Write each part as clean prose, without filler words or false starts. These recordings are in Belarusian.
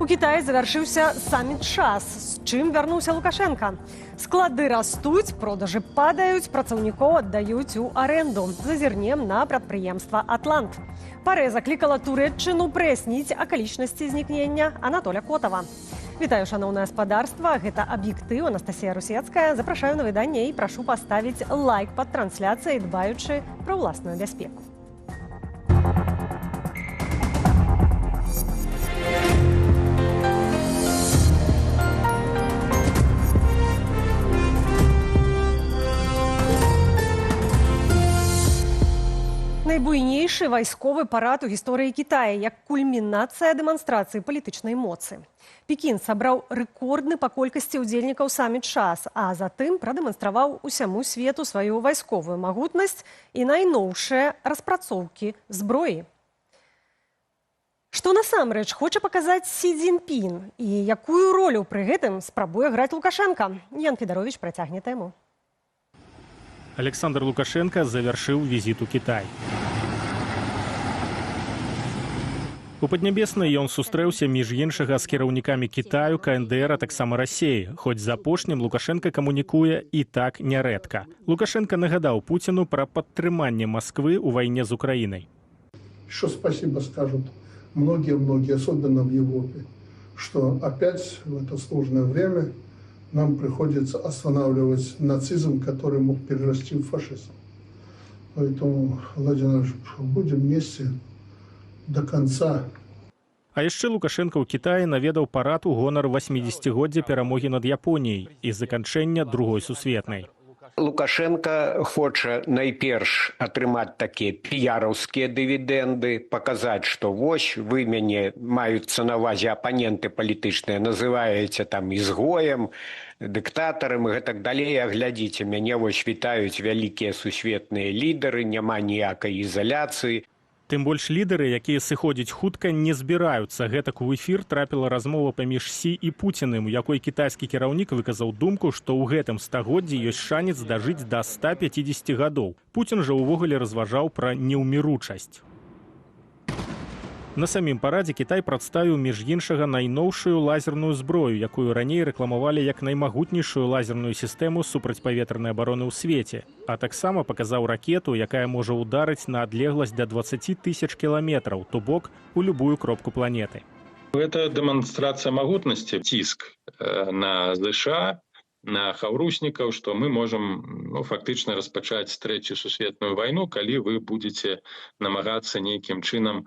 У Китаі завяршыўся саміт ШАС, з чым вярнуўся Лукашенко. Склады растуць, продажы падаюць, працаўнікоў аддаюць у аренду. Зазірнем на прадпрыемства «Атлант». Парэ заклікала Турэччыну праясніць акалічнасці знікнення Анатоля Котава. Вітаю, шаноўнае гаспадарства, гэта «Аб'ектыў», Анастасія Русецкая. Запрашаю на выданне і прашу паставіць лайк пад трансляцыяй, дбаючы пра ўласную бяспеку. Найбуйнейшы вайсковы парад у гісторыі Китая, як кульмінацыя дэманстрацыі палітычнай моцы. Пекін сабраў рэкордны па колькасці ўдзельнікаў саміт ШАС, а затым прадэманстраваў усяму свету сваю вайсковую магутнасць і найноўшыя распрацоўкі зброі. Што насамрэч хоча паказаць Сі Цзіньпін і якую ролю пры гэтым спрабуе граць Лукашенко? Ян Федарович працягне тэму. Александр Лукашенко завяршыў візіт у Кітай. У Паднябеснай ён сустрэўся між іншага з кіраўнікамі Кітаю, КНДР, а таксама Расіі. Хоць з апошнім Лукашенко камунікуе і так нярэдка. Лукашенко нагадаў Пуціну пра падтрыманне Масквы ў вайне з Украінай. Еще спасибо скажут многие, особенно в Европе, что опять в это сложное время нам приходится останавливать нацизм, который мог перерасти в фашизм. Поэтому, Владимир Владимирович, будем вместе до конца. А яшчэ Лукашенко ў Кітаі наведаў парад у гонар 80-годдзя перамогі над Японіяй і заканчэння Другой сусветнай. Лукашенко хоча найперш атрымаць такія піяраўскія дывідэнды, паказаць, што вось вы мяне, маюцца на ўвазе апаненты палітычныя, называеце там ізгоем, дыктатарам і гэтак далей, а глядзіце, мяне вось вітаюць вялікія сусветныя лідары, няма ніякай ізаляцыі. Тым больш лідары, якія сыходзяць хутка, не збіраюцца. Гэтак у эфір трапіла размова паміж Сі і Пуціным, у якой кітайскі кіраўнік выказаў думку, што ў гэтым стагоддзі ёсць шанец дажыць да 150 гадоў. Пуцін жа ўвогуле разважаў пра неўміручасць. На самім парадзе Кітай прадставіў між іншага найноўшую лазерную зброю, якую раней рэкламавалі як наймагутнейшую лазерную сістэму супрацьпаветранай абароны ў свеце, а таксама паказаў ракету, якая можа ўдарыць на адлегласць да 20 000 кіламетраў, то бок у любую кропку планеты. Гэта дэманстрацыя магутнасці, ціск на ЗША, на хаўруснікаў, што мы можам фактычна распачаць Трэцюю сусветную вайну, калі вы будзеце намагацца нейкім чынам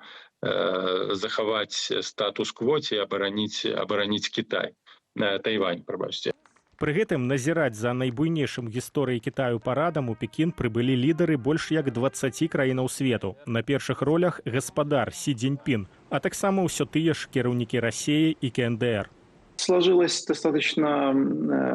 захаваць статус-кво ці абараніць Кітай, Тайвань, прабачце. Пры гэтым назіраць за найбуйнейшым гісторыі Кітаю парадам у Пекін прыбылі лідары больш як 20 краінаў свету. На першых ролях гаспадар Сі Цзіньпін, а таксама ўсё тыя ж кіраўнікі Расіі і КНДР. Сложилась достаточно,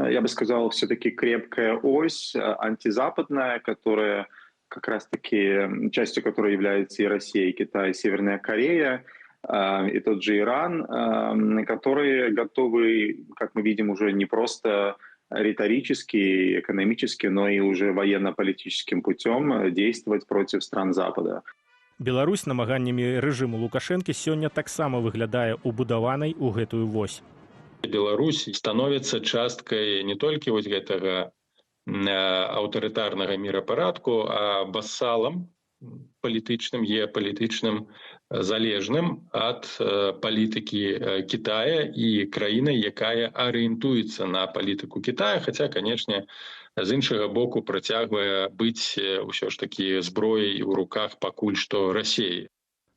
я бы сказал, все-таки крепкая ось антизападная, которая как раз-таки частью которой является и Россия, и Китай, и Северная Корея, и тот же Иран, которые готовы, как мы видим, уже не просто риторически, экономически, но и уже военно-политическим путем действовать против стран Запада. Беларусь намаганнямі рэжыму Лукашэнкі сёння таксама выглядае убудаванай у гэтую вось. Беларусь становіцца часткай не толькі вось гэтага аўтарытарнага мірапарадку, а вассалам палітычным, геапалітычным, залежным ад палітыкі Китая і краінай, якая арыентуецца на палітыку Китая, хаця, канечне, з іншага боку працягвае быць ўсё ж такі зброяй у руках пакуль што Расіі.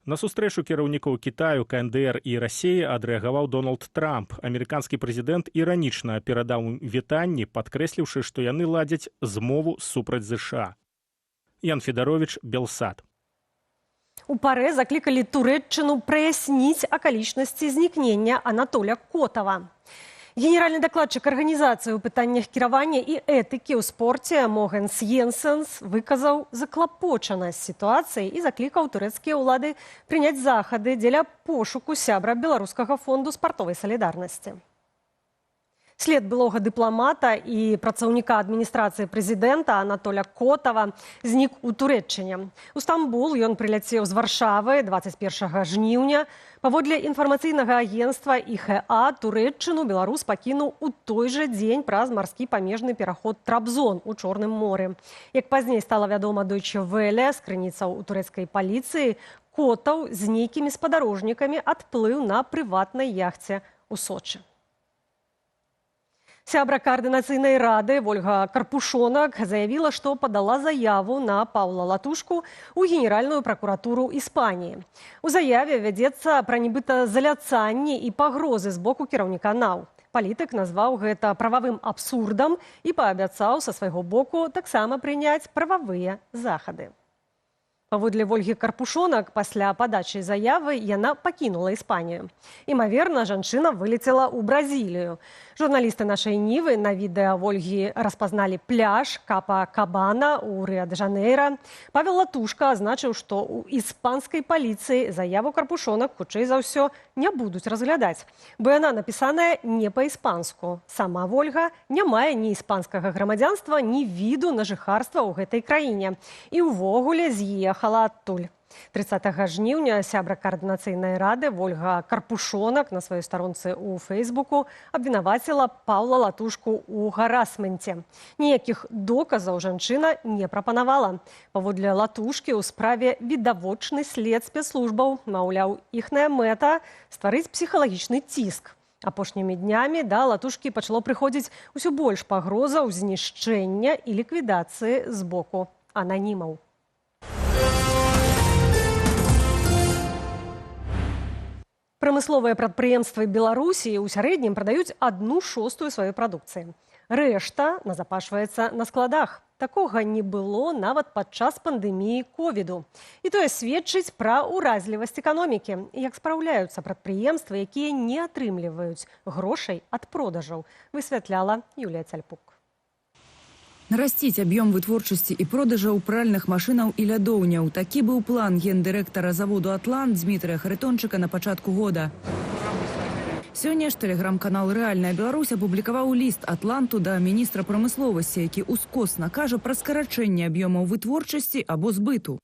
На сустрэчу кіраўнікоў Кітаю, КНДР і Расіі адрэагаваў Дональд Трамп. Амерыканскі прэзідэнт іранічна перадаў ім вітанні, падкрэсліўшы, што яны ладзяць змову супраць ЗША. Ян Федарович, Белсат. У Парэ заклікалі Турэччыну праясніць акалічнасці знікнення Анатоля Котава. Генеральны дакладчык арганізацыі ў пытаннях кіравання і этыкі ў спорце Могенс Йенсенс выказаў заклапочанасць сітуацыі і заклікаў турэцкія ўлады прыняць захады дзеля пошуку сябра Беларускага фонду спартовай салідарнасці. След былога дыпламата і працаўніка адміністрацыі прэзідэнта Анатоля Котава знік у Турэччыне. У Стамбул ён прыляцеў з Варшавы 21 жніўня. Паводле інфармацыйнага агенцтва ІХА Турэччыну беларус пакінуў у той жа дзень праз марскі памежны пераход Трабзон у Чорным моры. Як пазней стала вядома Deutsche Welle з крыніцаў у турэцкай паліцыі, Котаў з нейкімі спадарожнікамі адплыў на прыватнай яхце ў Сочы. Сябра координацыйнай рады Вольга Карпушонак заявила, што падала заяву на Паўла Латушку ў Генеральную пракуратуру Іспаніі. У заяве вядзецца пра нібыта заляцанні і пагрозы з боку кіраўніка НАУ. Палітык назваў гэта прававым абсурдам і паабяцаў са свайго боку таксама прыняць прававыя захады. Паводле Вольгі Карпушонак, пасля падачы заявы яна пакінула Іспанію. Імаверна, жанчына вылецела ў Бразілію. Журналісты нашай Нівы на відэа Вольгі распазналі пляж Капа-Кабана ў Рыа-дэ-Жанейра. Павел Латушка азначыў, што ў іспанскай паліцыі заяву Карпушонак, хутчэй за ўсё, не будуць разглядаць, бо яна напісаная не па-іспанску. Сама Вольга не мае ні іспанскага грамадзянства, ні віду на жыхарства ў гэтай краіне. І ўвогуле з'ехала адтуль. 30 жніўня сябра координацыйнай рады Вольга Карпушонак на сваёй старонцы ў Фейсбуку абвінаваціла Паўла Латушку ў гарасменце. Ніякіх доказаў жанчына не прапанавала. Паводле Латушкі ў справе відавочны след спецслужбаў. Маўляў, іхная мэта – стварыць псіхалагічны ціск. Апошнімі днямі да Латушкі пачало прыходзіць усё больш пагрозаў знішчэння і ліквідацыі з боку ананімаў. Прамысловыя прадпрыемствы Беларусі ў сярэднім прадаюць 1/6 сваёй прадукцыі. Рэшта назапашваецца на складах. Такога не было нават падчас пандэміі ковіду. І тое сведчыць пра ўразлівасць эканомікі. Як спраўляюцца прадпрыемствы, якія не атрымліваюць грошай ад продажаў, высвятляла Юлія Цальпук. Нарасціць аб'ём вытворчасці і продажаў пральных машынаў і лядоўняў. Такі быў план гендырэктара заводу «Атлант» Дмітрыя Харитончыка на пачатку года. Сёння ж тэлеграм-канал «Рэальная Беларусь» апублікаваў ліст «Атланту» да міністра прамысловасці, які ускосна кажа пра скарачэнне аб'ёмаў вытворчасці або збыту.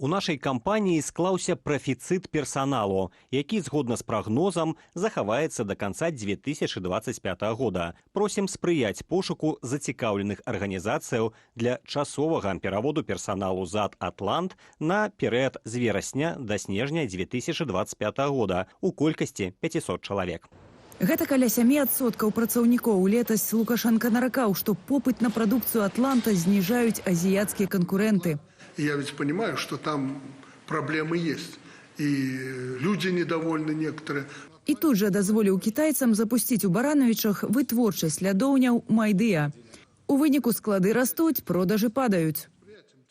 У нашай кампаніі склаўся прафіцыт персаналу, які, згодна з прагнозам, захаваецца да канца 2025 года. Просім спрыяць пошуку зацікаўленых арганізацыяў для часовага пераводу персаналу ЗАД «Атлант» на перыяд з верасня да снежня 2025 года у колькасці 500 чалавек. Гэта каля 7% працаўнікоў. Летась Лукашенко наракаў, што попыт на прадукцыю «Атланта» зніжаюць азіяцкія канкурэнты. Я ведь понимаю, что там проблемы есть. И люди недовольны некоторые. І тут жа дазволіў кітайцам запусціць у Барановічах вытворчасць лядоўняў «Майдыя». У выніку склады растуць, продажы падаюць.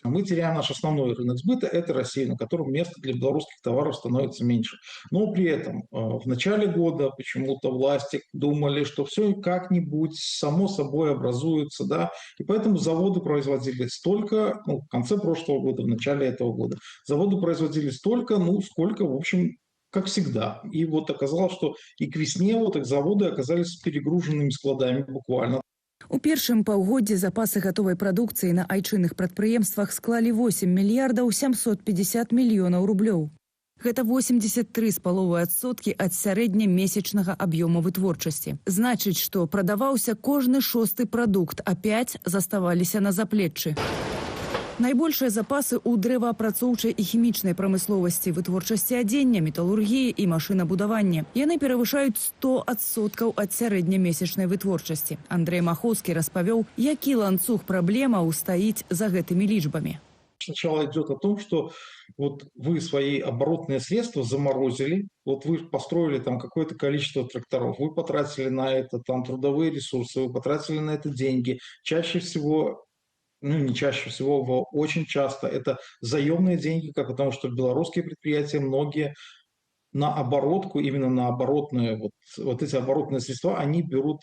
Мы теряем наш основной рынок сбыта, это Россия, на котором место для белорусских товаров становится меньше. Но при этом в начале года почему-то власти думали, что все как-нибудь само собой образуется, да, и поэтому заводы производили столько, в конце прошлого года, в начале этого года, заводы производили столько, сколько, в общем, как всегда. И вот оказалось, что и к весне их заводы оказались перегруженными складами буквально. У першым паўгоддзі запасы гатовай прадукцыі на айчынных прадпрыемствах склалі 8 мільярдаў 750 мільёнаў рублёў. Гэта 83,5% ад сярэднямесячнага аб'ёму вытворчасці. Значыць, што прадаваўся кожны 6-ы прадукт, а 5 заставаліся на заплеччы. Найбольшыя запасы ў дрэваапрацоўчай і хімічнай прамысловасці, вытворчасці адзення, металургіі і машынабудавання. Яны перавышаюць 100% ад сярэднямесячнай вытворчасці. Андрей Махоўскі распавёў, які ланцуг праблемаў стаіць за гэтымі лічбамі. Сначала идет о том, что вот вы свои оборотные средства заморозили, вот вы построили там какое-то количество тракторов, вы потратили на это там трудовые ресурсы, вы потратили на это деньги. Чаще всего, не чаще всего, очень часто это заемные деньги, потому что белорусские предприятия многие на оборотку, именно на оборотные, вот эти оборотные средства, они берут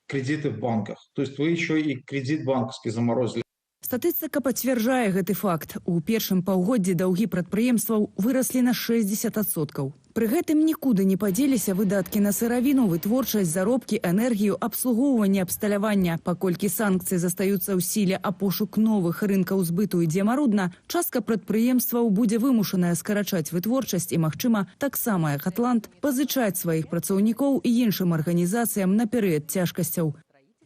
кредиты в банках. То есть вы еще и кредит банковский заморозили. Статыстыка пацвярджае гэты факт. У першым паўгоддзі даўгі прадпрыемстваў выраслі на 60%. Пры гэтым нікуды не падзеліся выдаткі на сыравіну, вытворчасць, заробкі, энергію, абслугоўванне, абсталявання. Паколькі санкцыі застаюцца ў сіле, а пошук новых рынкаў збыту ідзе марудна, частка прадпрыемстваў будзе вымушаная скарачаць вытворчасць і, магчыма, таксама як Атлант, пазычаць сваіх працаўнікоў і іншым арганізацыям на перыяд цяжкасцяў.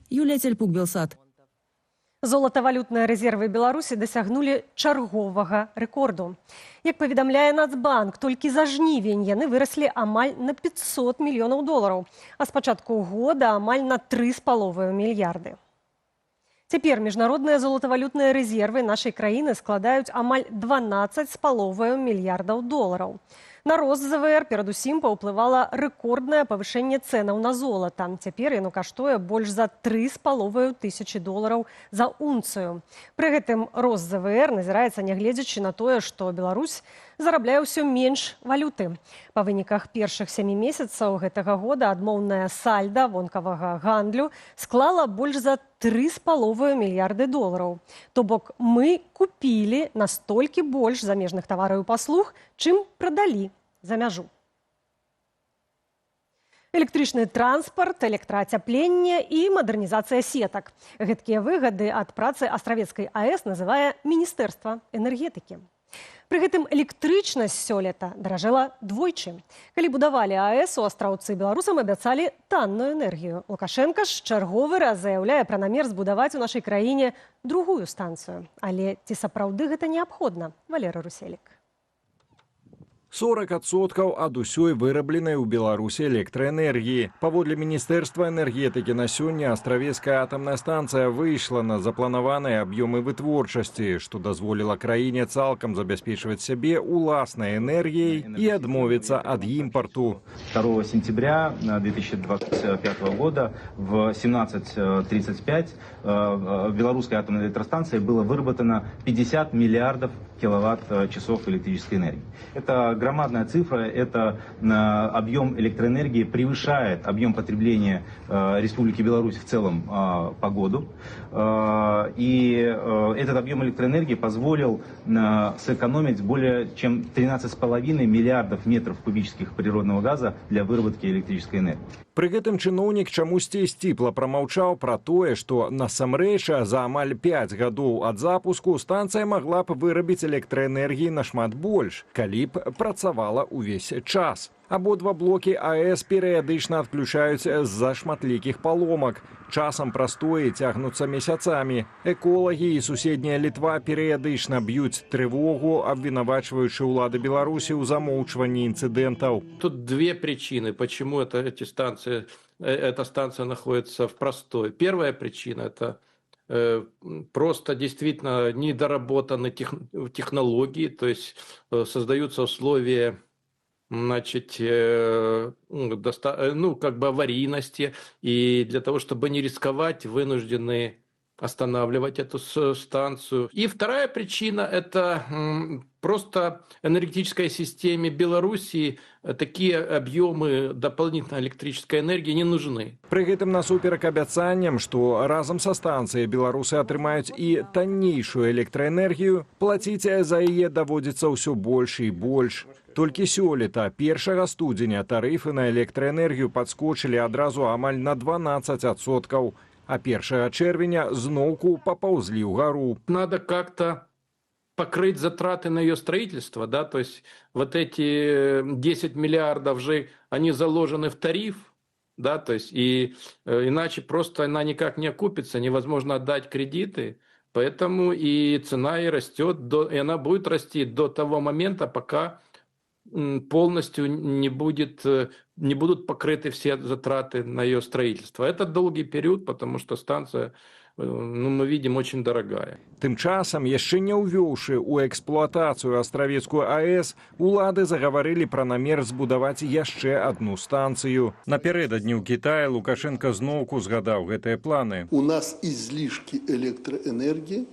Юлія Цяльпук, Белсат. Золатавалютныя рэзервы Беларусі дасягнулі чарговага рэкорду. Як паведамляе Нацбанк, толькі за жнівень яны выраслі амаль на 500 мільёнаў долараў, а з пачатку года амаль на 3,5 мільярды. Цяпер міжнародныя золатавалютныя рэзервы нашай краіны складаюць амаль 12,5 мільярдаў долараў. На рост ЗВР перадусім паўплывала рэкорднае павышэнне цэнаў на золата. Цяпер яно каштуе больш за 3,5 тысячы долараў за унцыю. Пры гэтым рост ЗВР назіраецца нягледзячы на тое, што Беларусь зарабляе ўсё менш валюты. Па выніках першых 7 месяцаў гэтага года адмоўная сальда вонкавага гандлю склала больш за 3,5 мільярды долараў. То бок мы купілі настолькі больш замежных тавараў і паслуг, чым прадалі за мяжу. Электрычны транспарт, электраацяпленне і мадэрнізацыя сетак. Гэткія выгады ад працы Астравецкай АЭС называе Міністэрства энергетыкі. Пры гэтым электрычнасць сёлета даражэла двойчы. Калі будавалі АЭС, у астраўцы беларусам абяцалі танную энергію. Лукашенка ж чарговы раз заяўляе пра намер збудаваць у нашай краіне другую станцыю. Але ці сапраўды гэта неабходна? Валерый Руселік. 40% ад усёй вырабленай у Беларусі электраэнергіі. Паводле Міністэрства энергетыкі на сёння Астравецкая атамная станцыя выйшла на запланаваныя аб'ёмы вытворчасці, што дазволіла краіне цалкам забяспечваць сябе уласнай энергіяй і адмовіцца ад імпарту. 2 сентября 2025 года в 17:35 в белорусской атомной электростанции было выработано 50 миллиардов киловатт-часов электрической энергии. Это громадная цифра, это объем электроэнергии превышает объем потребления Республики Беларусь в целом по году. И этот объем электроэнергии позволил сэкономить более чем 13,5 миллиардов метров кубических природного газа для выработки электрической энергии. Пры гэтым чыноўнік чамусьці сціпла прамаўчаў пра тое, што насамрэч за амаль 5 гадоў ад запуску станцыя магла б вырабіць электраэнергіі нашмат больш, калі б працавала ўвесь час. Абодва блокі АЭС перыядычна адключаюць з-за шматлікіх паломак. Часам прастоі цягнуцца месяцамі. Эколагі і суседняя Літва перыядычна б'юць трывогу, абвінавачваючы ўлады Беларусі ў замоўчванні інцыдэнтаў. Тут две причины, почему эта станция находится в простой. Первая причина – это просто действительно недоработаны технологии, то есть создаются условия, значит, аварийности, и для того, чтобы не рисковать, вынуждены останавливать эту станцию. И вторая причина – это просто энергетической системе Белоруссии такие объемы дополнительной электрической энергии не нужны. Пры гэтым насуперак абяцанням, што разам са станцыяй беларусы атрымаюць і таннейшую электраэнергію, плаціць за яе даводзіцца ўсё больш і больш. Толькі сёлета, 1 студзеня, тарыфы на электраэнергію падскочылі адразу амаль на 12%, а 1 чэрвеня зноўку папаўзлі ўгару. Надо как-то покрыть затраты на ее строительство, да, то есть вот эти 10 миллиардов же, они заложены в тариф, да, то есть и иначе просто она никак не окупится, невозможно отдать кредиты, поэтому и цена и растет, и она будет расти до того момента, пока полностью не будут покрыты все затраты на ее строительство. Это долгий период, потому что станция, мы видим, очень дорогая. Тым часам, яшчэ не ўвёўшы ў эксплуатацыю Астравецкую АЭС, улады загаварылі пра намер збудаваць яшчэ одну станцыю. Напярэдадні ў Кітаі Лукашенко зноўку згадаў гэтыя планы. У нас излишки электроэнергии.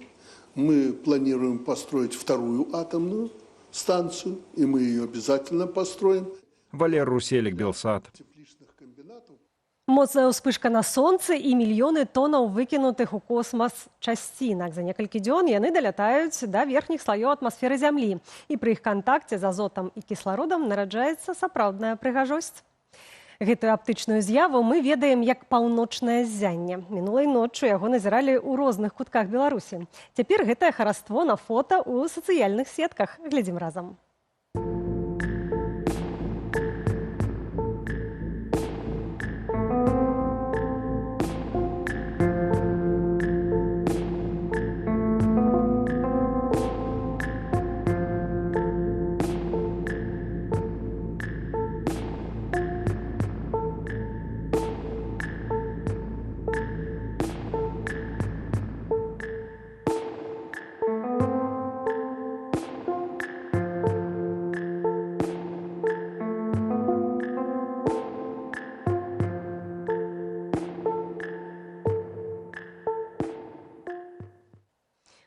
Мы планируем построить вторую атомную станцию, и мы ее обязательно построим. Валерий Руселик, Белсат. Моцная ўспышка на сонцы і мільёны тонаў выкінутых у космас часцінак. За некалькі дзён яны далятаюць да верхніх слаёў атмасферы Зямлі. І пры іх кантакце з азотам і кіслародам нараджаецца сапраўдная прыгажосць. Гэтую аптычную з'яву мы ведаем як паўночнае ззянне. Мінулай ноччу яго назіралі ў розных кутках Беларусі. Цяпер гэтае хараство на фота ў сацыяльных сетках. Глядзім разам.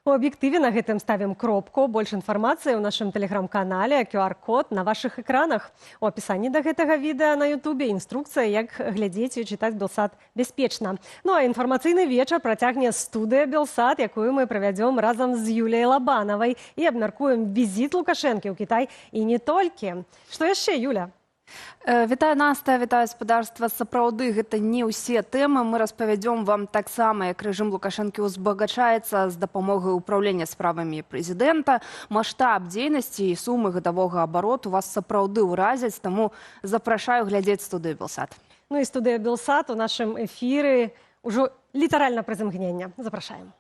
У аб'ектыве на гэтым ставім кропку. Больш інфармацыі ў нашым тэлеграм-канале, QR-код на вашых экранах. У апісанні да гэтага відэа на Ютубе інструкцыя, як глядзець і чытаць Белсат бяспечна. Ну а інфармацыйны вечар працягне студыя Белсат, якую мы правядзём разам з Юліяй Лабанавай і абмяркуем візіт Лукашэнкі ў Кітай і не толькі. Што яшчэ, Юля? Вітаю, Наста, вітаю спадарства. Сапраўды, гэта не ўсе тэмы. Мы распавядзём вам таксама, як рэжым Лукашэнкі ўзбагачаецца з дапамогай управлення справамі прэзідэнта. Маштаб дзейнасці і сумы гадавога абароту вас сапраўды ўразяць, таму запрашаю глядзець студыю Белсат. Ну і студыя Белсат у нашым эфіры ўжо літаральна праз імгнення. Запрашаем.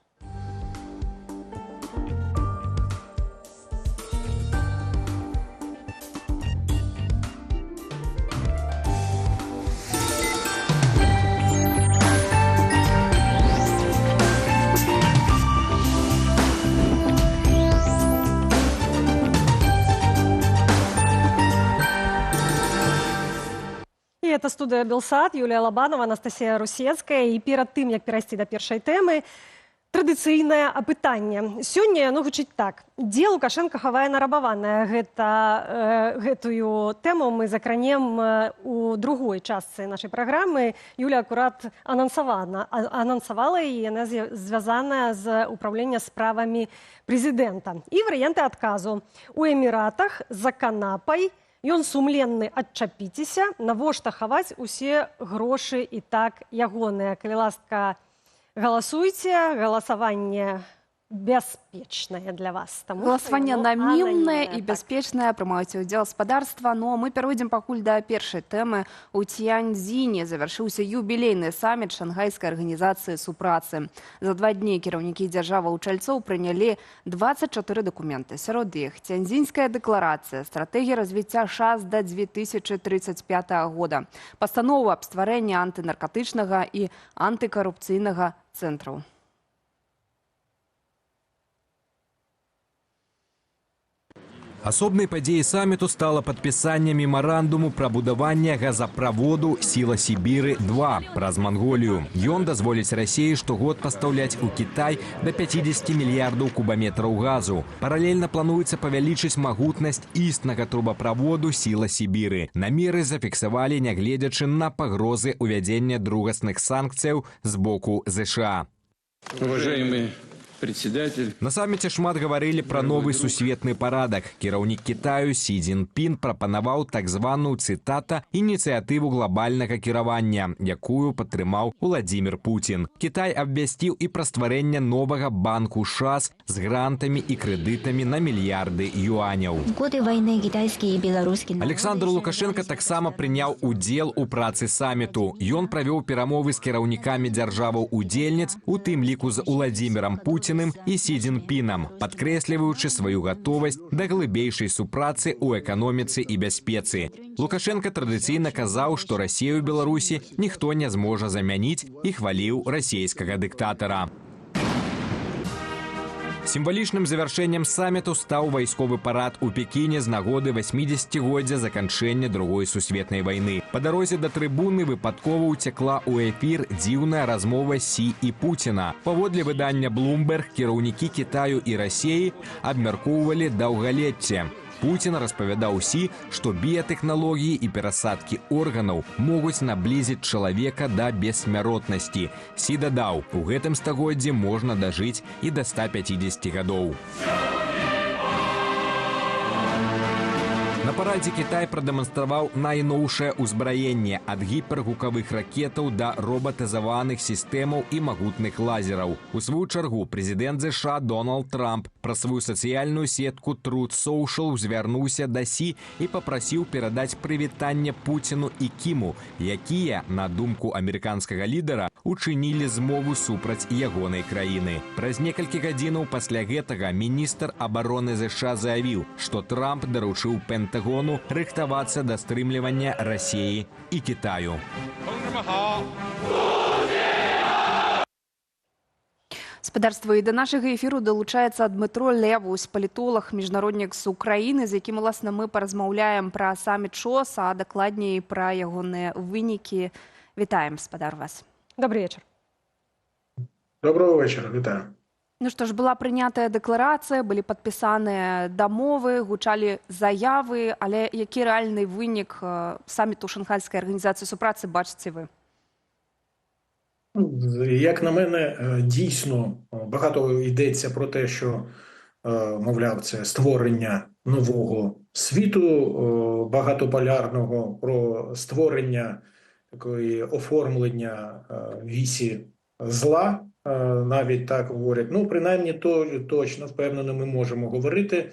Это студыя Белсат, Юлія Лабанова, Анастасія Русецкая. І перад тым, як перайсці да першай тэмы, традыцыйнае апытанне. Сёння яно гучыць так. Дзе Лукашенка хавае нарабаванае? Гэтую тэму мы закранем у другой частцы нашай праграмы. Юля акурат анансавала, і яна звязаная з управлення справамі прэзідэнта. І варыянты адказу. У Эміратах за канапай ён сумленны, адчапіцеся, навошта хаваць усе грошы і так ягоныя. Калі ласка, галасуйце, галасаванне бяспечнае для вас. Галасаванне намімнае і бяспечнае, прымаюць удзел спадарства. Ну, мы перайдзем пакуль да першай тэмы. У Цяньцзіні завяршыўся юбілейны саміт Шангайскай арганізацыі супрацы. За 2 дні кіраўнікі дзяржаваў-чальцоў прынялі 24 дакументы. Сярод іх Цяньцзінская дэкларацыя, стратэгія развіцця ШАС да 2035 года, пастанова аб стварэнні антынаркатычнага і антыкарупцыйнага цэнтраў. Асобнай падзеяй саміту стала падпісанне мемарандуму пра будаванне газаправоду «Сіла Сібіры-2» праз Манголію. Ён дазволіць Расіі штогод пастаўляць у Кітай да 50 мільярдаў кубаметраў газу. Паралельна плануецца павялічыць магутнасць існага трубаправоду «Сіла Сібіры». Намеры зафіксавалі, нягледзячы на пагрозы ўвядзення другасных санкцыяў з боку ЗША. Уважаемые председатель. На саміце шмат гаварылі пра новы сусветны парадак. Кіраўнік Кітаю Сі Цзіньпін прапанаваў так званую, цытата, ініцыятыву глобальнага кіравання, якую падтрымаў Уладзімір Пуцін. Кітай абвясціў і пра стварэнне новага банку ШАС з грантамі і крэдытамі на мільярды юаняў. Александр Лукашенко таксама прыняў удзел у працы саміту. Ён правёў перамовы з кіраўнікамі дзяржаваў-удзельніц, у тым ліку з Уладзімірам Пуцінам і Сі Цзіньпінам, падкрэсліваючы сваю гатовасць да глыбейшай супрацы ў эканоміцы і бяспецы. Лукашенко традыцыйна казаў, што Расію ў Беларусі ніхто не зможа замяніць, і хваліў расійскага дыктатара. Сімвалічным завяршэннем саміту стаў вайсковы парад у Пекіне з нагоды 80-годдзя заканчэння Другой сусветнай вайны. Па дарозе да трыбуны выпадкова ўцякла ў эфір дзіўная размова Сі і Пуціна. Паводле выдання Bloomberg, кіраўнікі Кітаю і Расіі абмяркоўвалі даўгалецце. Путін распавядаў Сі, што біятэхналогіі і перасадкі органаў могуць наблізіць чалавека да бессмяротнасці. Сі дадаў, у гэтым стагоддзі можна дажыць і да 150 гадоў. На парадзе Кітай прадэманстраваў найноўшае ўзбраенне ад гіпергукавых ракетаў да робатызаваных сістэмаў і магутных лазераў. У сваю чаргу прэзідэнт ЗША Дональд Трамп праз сваю сацыяльную сетку Truth Social звярнуўся да Сі і папрасіў перадаць прывітанне Пуціну і Кіму, якія, на думку амерыканскага лідара, учынілі змову супраць ягонай краіны. Праз некалькі гадзінаў пасля гэтага міністр абароны ЗША заявіў, што Трамп даручыў Пентагону рыхтавацца да стрымлівання Расіі і Кітаю. Спадарства, і да нашага эфіру далучаецца Дмытро Левусь, палітолог, міжнароднік з Украіны, з якім, уласна, мы паразмаўляем пра саміт ШОС, а дакладней пра ягоныя вынікі. Вітаем, спадар, вас. Добрый вечер. Доброго вечора, вітаю. Ну што ж, была прынятая дэкларацыя, былі падпісаныя дамовы, гучалі заявы, але які рэальны вынік саміту Шанхайскай арганізацыі супрацы бачыце ви? Як на мене, дійсно багато йдеться про те, що, мовляв, це створення нового світу багатополярного, про створення такої оформлення вісі зла, навіть так говорять. Ну, принаймні, точно, впевнено, ми можемо говорити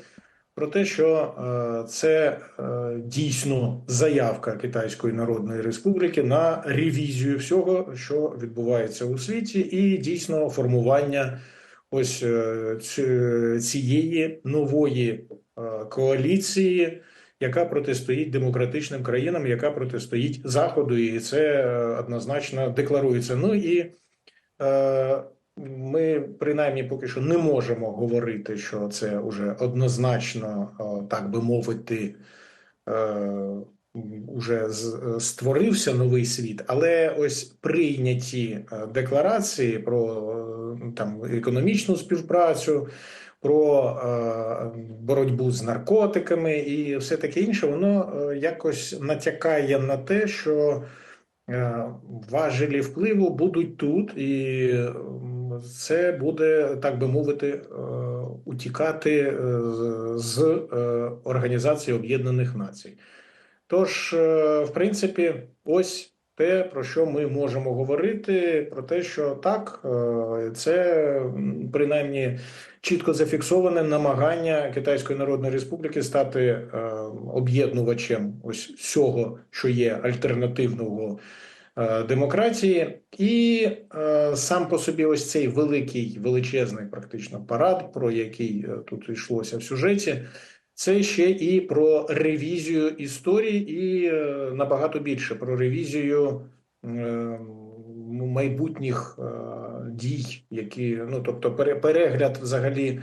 про те, що це дійсно заявка Китайської Народної Республіки на ревізію всього, що відбувається у світі, і дійсно формування ось цієї нової коаліції, яка протистоїть демократичним країнам, яка протистоїть Заходу, і це однозначно декларується. Ну і ми, принаймні, поки що не можемо говорити, що це вже однозначно, так би мовити, уже створився новий світ, але ось прийняті декларації про там економічну співпрацю, про боротьбу з наркотиками і все таке інше, воно якось натякає на те, що важелі впливу будуть тут, і це буде, так би мовити, утікати з Організації Об'єднаних Націй. Тож, в принципі, ось те, про що ми можемо говорити, про те, що так, це принаймні чітко зафіксоване намагання Китайської Народної Республіки стати об'єднувачем ось всього, що є альтернативного демократії. І сам по собі ось цей великий, величезний практично парад, про який тут йшлося в сюжеті, це ще і про ревізію історії, і набагато більше про ревізію майбутніх дій, які, ну, тобто перегляд взагалі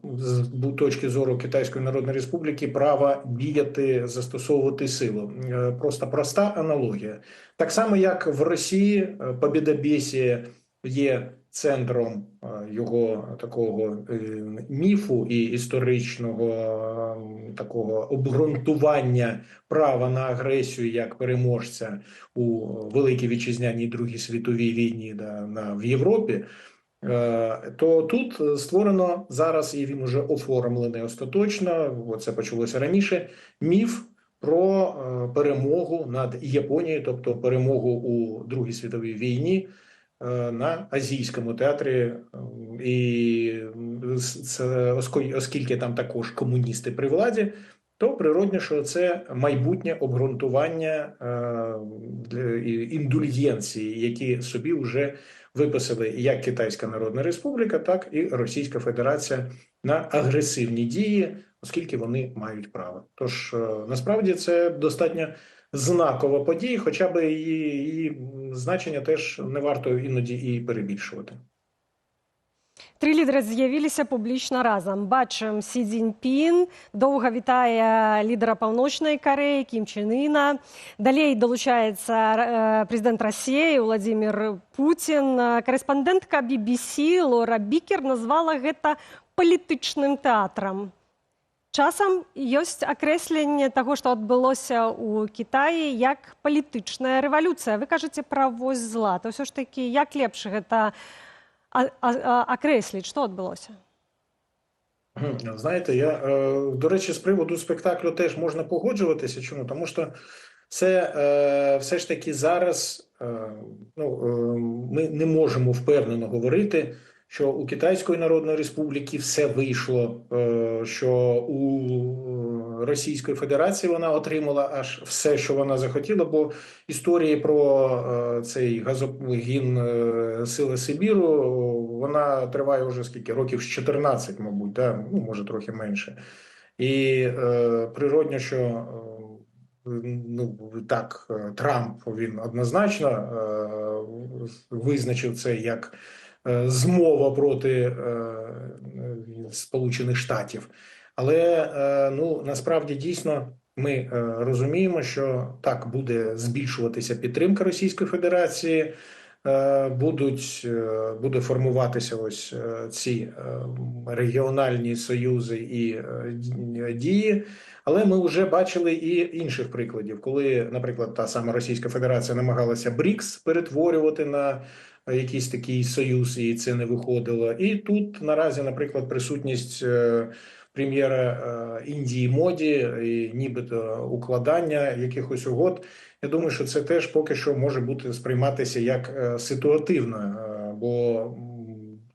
з точки зору Китайської Народної Республіки права діяти, застосовувати силу. Просто проста аналогія. Так само, як в Росії побєдобєсія є центром його такого міфу і історичного такого обґрунтування права на агресію як переможця у Великій Вітчизняній Другій світовій війні в Європі, то тут створено зараз, і він вже оформлений остаточно, це почалося раніше, міф про перемогу над Японією, тобто перемогу у Другій світовій війні на Азійському театрі, і оскільки там також комуністи при владі, то природно, що це майбутнє обґрунтування індульгенції, які собі вже виписали як Китайська Народна Республіка, так і Російська Федерація на агресивні дії, оскільки вони мають право. Тож, насправді, це достатньо знакова подія, хоча б її значення теж не варто іноді і перебільшувати. Три лідери з'явилися публічно разом. Бачимо, Сі Цзіньпін довго вітає лідера Північної Кореї Кім Чен Іна. Далі долучається президент Росії Владимир Путін. Кореспондентка BBC Лора Бікер назвала це політичним театром. Часам ёсць акрэсленне таго, што адбылося ў Кітаі як палітычная рэвалюцыя. Вы кажаце пра вось зла. То ўсё ж такі, як лепш гэта акрэсліць, што адбылося? Знаєте, до речі, з приводу спектаклю теж можна погоджуватися. Чому? Тому що це все ж таки зараз ми не можемо впевнено говорити, що у Китайської Народної Республіки все вийшло, що у Російської Федерації вона отримала аж все, що вона захотіла, бо історії про цей газогін Сили Сибіру, вона триває вже скільки, років з 14, мабуть, да? Ну, може трохи менше. І природно, що так, Трамп, він однозначно визначив це як змова проти Сполучених Штатів. Але насправді дійсно ми розуміємо, що буде збільшуватися підтримка Російської Федерації, буде формуватися ось ці регіональні союзи і дії. Але ми вже бачили і інших прикладів, коли, наприклад, та сама Російська Федерація намагалася БРІКС перетворювати на якийсь такий союз, і це не виходило. І тут наразі, наприклад, присутність прем'єра Індії Моді і нібито укладання якихось угод, я думаю, що це теж поки що може бути сприйматися як ситуативно, бо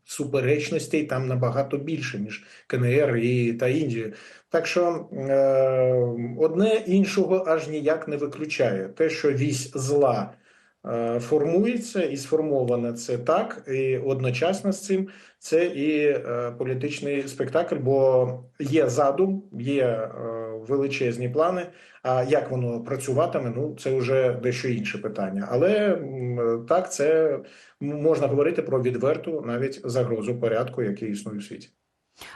суперечностей там набагато більше, ніж КНР та Індією. Так що одне іншого аж ніяк не виключає. Те, що вісь зла формується і сформована, це так, і одночасно з цим це і політичний спектакль, бо є задум, є величезні плани, а як воно працюватиме, це вже дещо інше питання. Але так, це можна говорити про відверту навіть загрозу порядку, який існує в світі.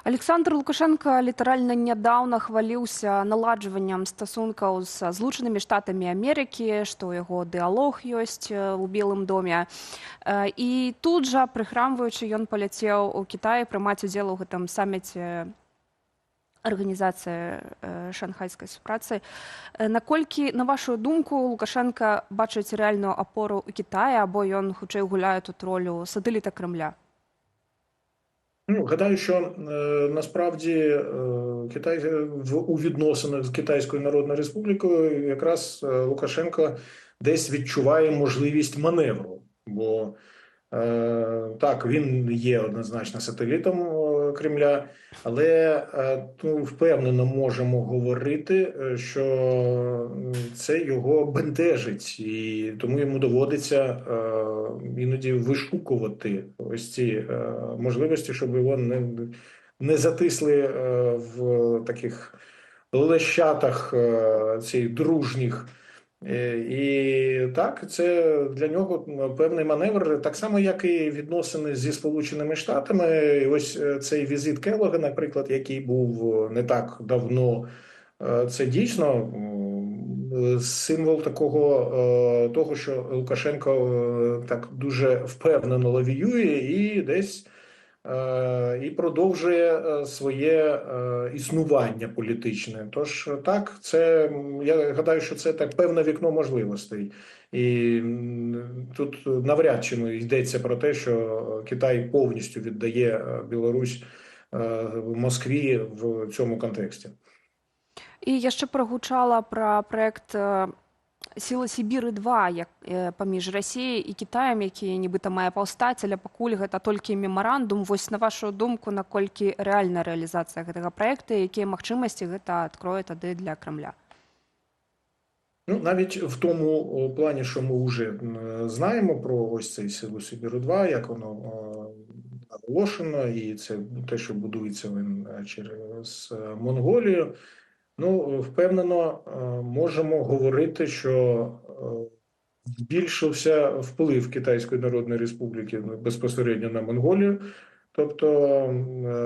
Александр Лукашенко літаральна нядаўна хваліўся наладжваннем стасункаў са Злучанымі Штатамі Амерыкі, што яго дыалог ёсць у Белым доме. І тут жа, прыхрамваючы, ён паляцеў у Кітай прымаць удзел у гэтым саміце арганізацыі шанхайскай супрацы. Наколькі, на вашу думку, Лукашенко бачыць рэальную апору ў Кітаі, або ён хутчэй гуляе тут ролю сатэліта Кремля? Гадаю, що насправді Китай у відносинах з Китайською Народною Республікою якраз Лукашенко десь відчуває можливість маневру. Бо так, він є однозначно сателітом Кремля, але впевнено можемо говорити, що це його бентежить, і тому йому доводиться іноді вишукувати ось ці можливості, щоб його не затисли в таких лещатах цих дружніх. І так, це для нього певний маневр, так само, як і відносини зі Сполученими Штатами. І ось цей візит Келлога, наприклад, який був не так давно, це дійсно символ того, що Лукашенко так дуже впевнено лавіює і десь і продовжує своє існування політичне. Тож так, це, я гадаю, що це так певне вікно можливостей. І тут навряд чи йдеться про те, що Китай повністю віддає Білорусь Москві в цьому контексті. І яшчэ прагучала пра праект «Сіла Сібіры-2» паміж Расіяй і Кітаем, які нібыта мае паўстаць, але пакуль гэта толькі мемарандум. Вось на вашу думку, наколькі рэальная рэалізацыя гэтага праекта, якія магчымасці гэта адкрое тады для Кремля? Навіть в тому плані, що ми вже знаємо про ось цей «Силу Сибіру-2», як воно оголошено, і це те, що будується він через Монголію, впевнено, можемо говорити, що збільшився вплив Китайської Народної Республіки безпосередньо на Монголію. Тобто,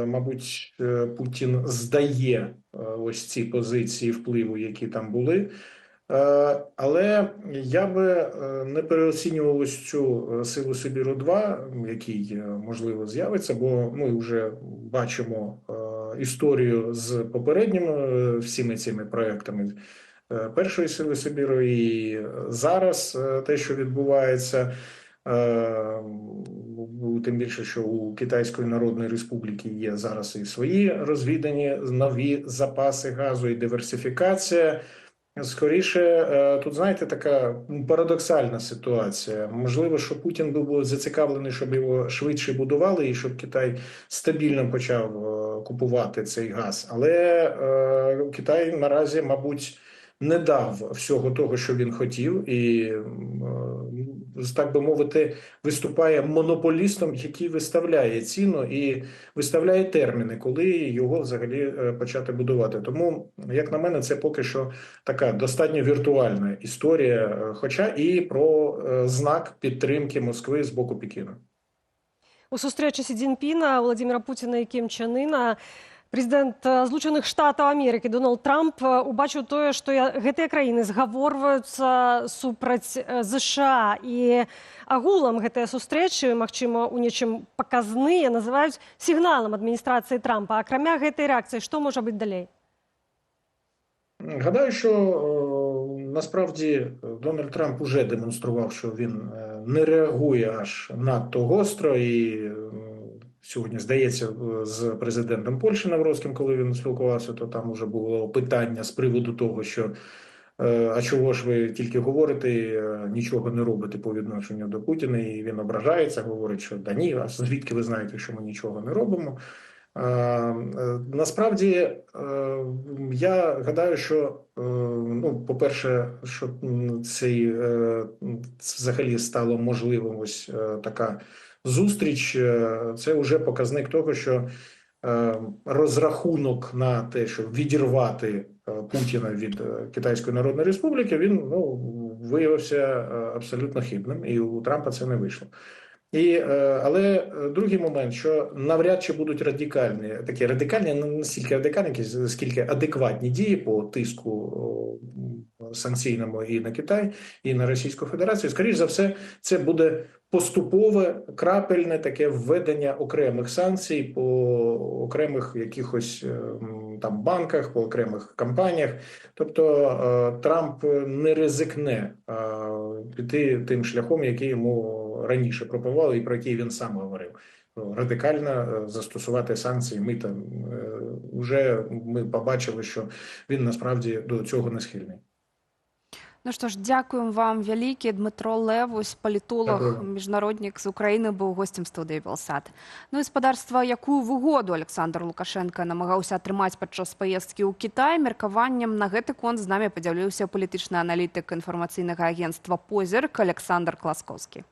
мабуть, Путін здає ось ці позиції впливу, які там були. Але я би не переоцінював ось цю «Силу Сибіру-2», який, можливо, з'явиться, бо ми вже бачимо історію з попередніми всіми цими проектами першої сили Сибіру, і зараз те, що відбувається, тим більше, що у Китайської Народної Республіки є зараз і свої розвідані нові запаси газу і диверсифікація. Скоріше, тут, знаєте, така парадоксальна ситуація. Можливо, що Путін був зацікавлений, щоб його швидше будували і щоб Китай стабільно почав купувати цей газ. Але Китай наразі, мабуть, не дав всього того, що він хотів, і, так би мовити, виступає монополістом, який виставляє ціну і виставляє терміни, коли його взагалі почати будувати. Тому, як на мене, це поки що така достатньо віртуальна історія, хоча і про знак підтримки Москви з боку Пекіну. У сустрэчы Сі Цзіньпіна, Владимира Путіна і Кім Чен Іна прэзідэнт Злучаных Штатаў Амерыкі Дональд Трамп убачыў тое, што гэтыя краіны згаворваюцца супраць ЗША. І агулам гэтыя сустрэчы, магчыма, у нечым паказныя, называюць сігналам адміністрацыі Трампа. Акрамя гэтай рэакцыі, што можа быць далей? Гадаю, що насправді Дональд Трамп уже демонстрував, що він не реагує аж надто гостро, і сьогодні, здається, з президентом Польщі Навроцьким, коли він спілкувався, то там вже було питання з приводу того, що а чого ж ви тільки говорите, нічого не робите по відношенню до Путіна, і він ображається, говорить, що да ні, а звідки ви знаєте, що ми нічого не робимо. Насправді, я гадаю, що, по-перше, що цей взагалі стало можливим ось така зустріч, це вже показник того, що розрахунок на те, щоб відірвати Путіна від Китайської Народної Республіки, він виявився абсолютно хибним, і у Трампа це не вийшло. Але другий момент, що навряд чи будуть радикальні, не настільки радикальні, скільки адекватні дії по тиску санкційному і на Китай, і на Російську Федерацію. Скоріше за все, це буде поступове, крапельне таке введення окремих санкцій по окремих якихось там банках, по окремих компаніях. Тобто Трамп не ризикне піти тим шляхом, який йому раніше пропонували і про який він сам говорив. Радикально застосувати санкції, мита. Вже ми побачили, що він насправді до цього не схильний. Ну що ж, дякуємо вам вялікі. Дмитро Левусь, політолог, міжнародник з України, був гостем студії Белсат. Ну і спадарства, якую выгоду Александр Лукашенко намагаўся атрымаць падчас паездкі ў Кітай, меркаваннем на гэты конт з намі падзяліўся палітычны аналітык інфармацыйнага агентства «Позірк» Александр Класкоўскі.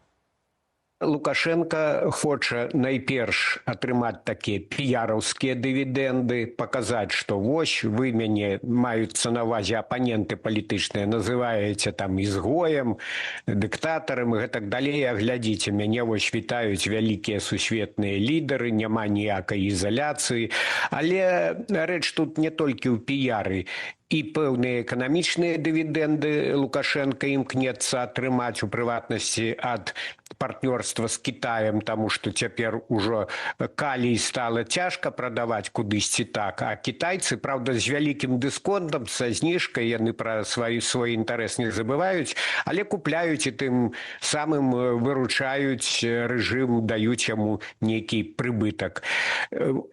Лукашенко хоча найперш атрымаць такія піяраўскія дывідэнды, паказаць, што вось вы мяне, маюцца на ўвазе апаненты палітычныя, называеце там ізгоем, дыктатарам і гэтак далей, а глядзіце, мяне вось вітаюць вялікія сусветныя лідары, няма ніякай ізаляцыі. Але рэч тут не толькі ў піяры. І пэўныя эканамічныя дывідэнды Лукашенко імкнецца атрымаць, у прыватнасці ад партнёрства з Кітаем, таму што цяпер ужо калій стала цяжка прадаваць кудысьці так, а кітайцы, праўда, з вялікім дысконтам, са зніжкай, яны пра свой інтарэс не забываюць, але купляюць і тым самым выручаюць рэжым, даюць яму нейкі прыбытак.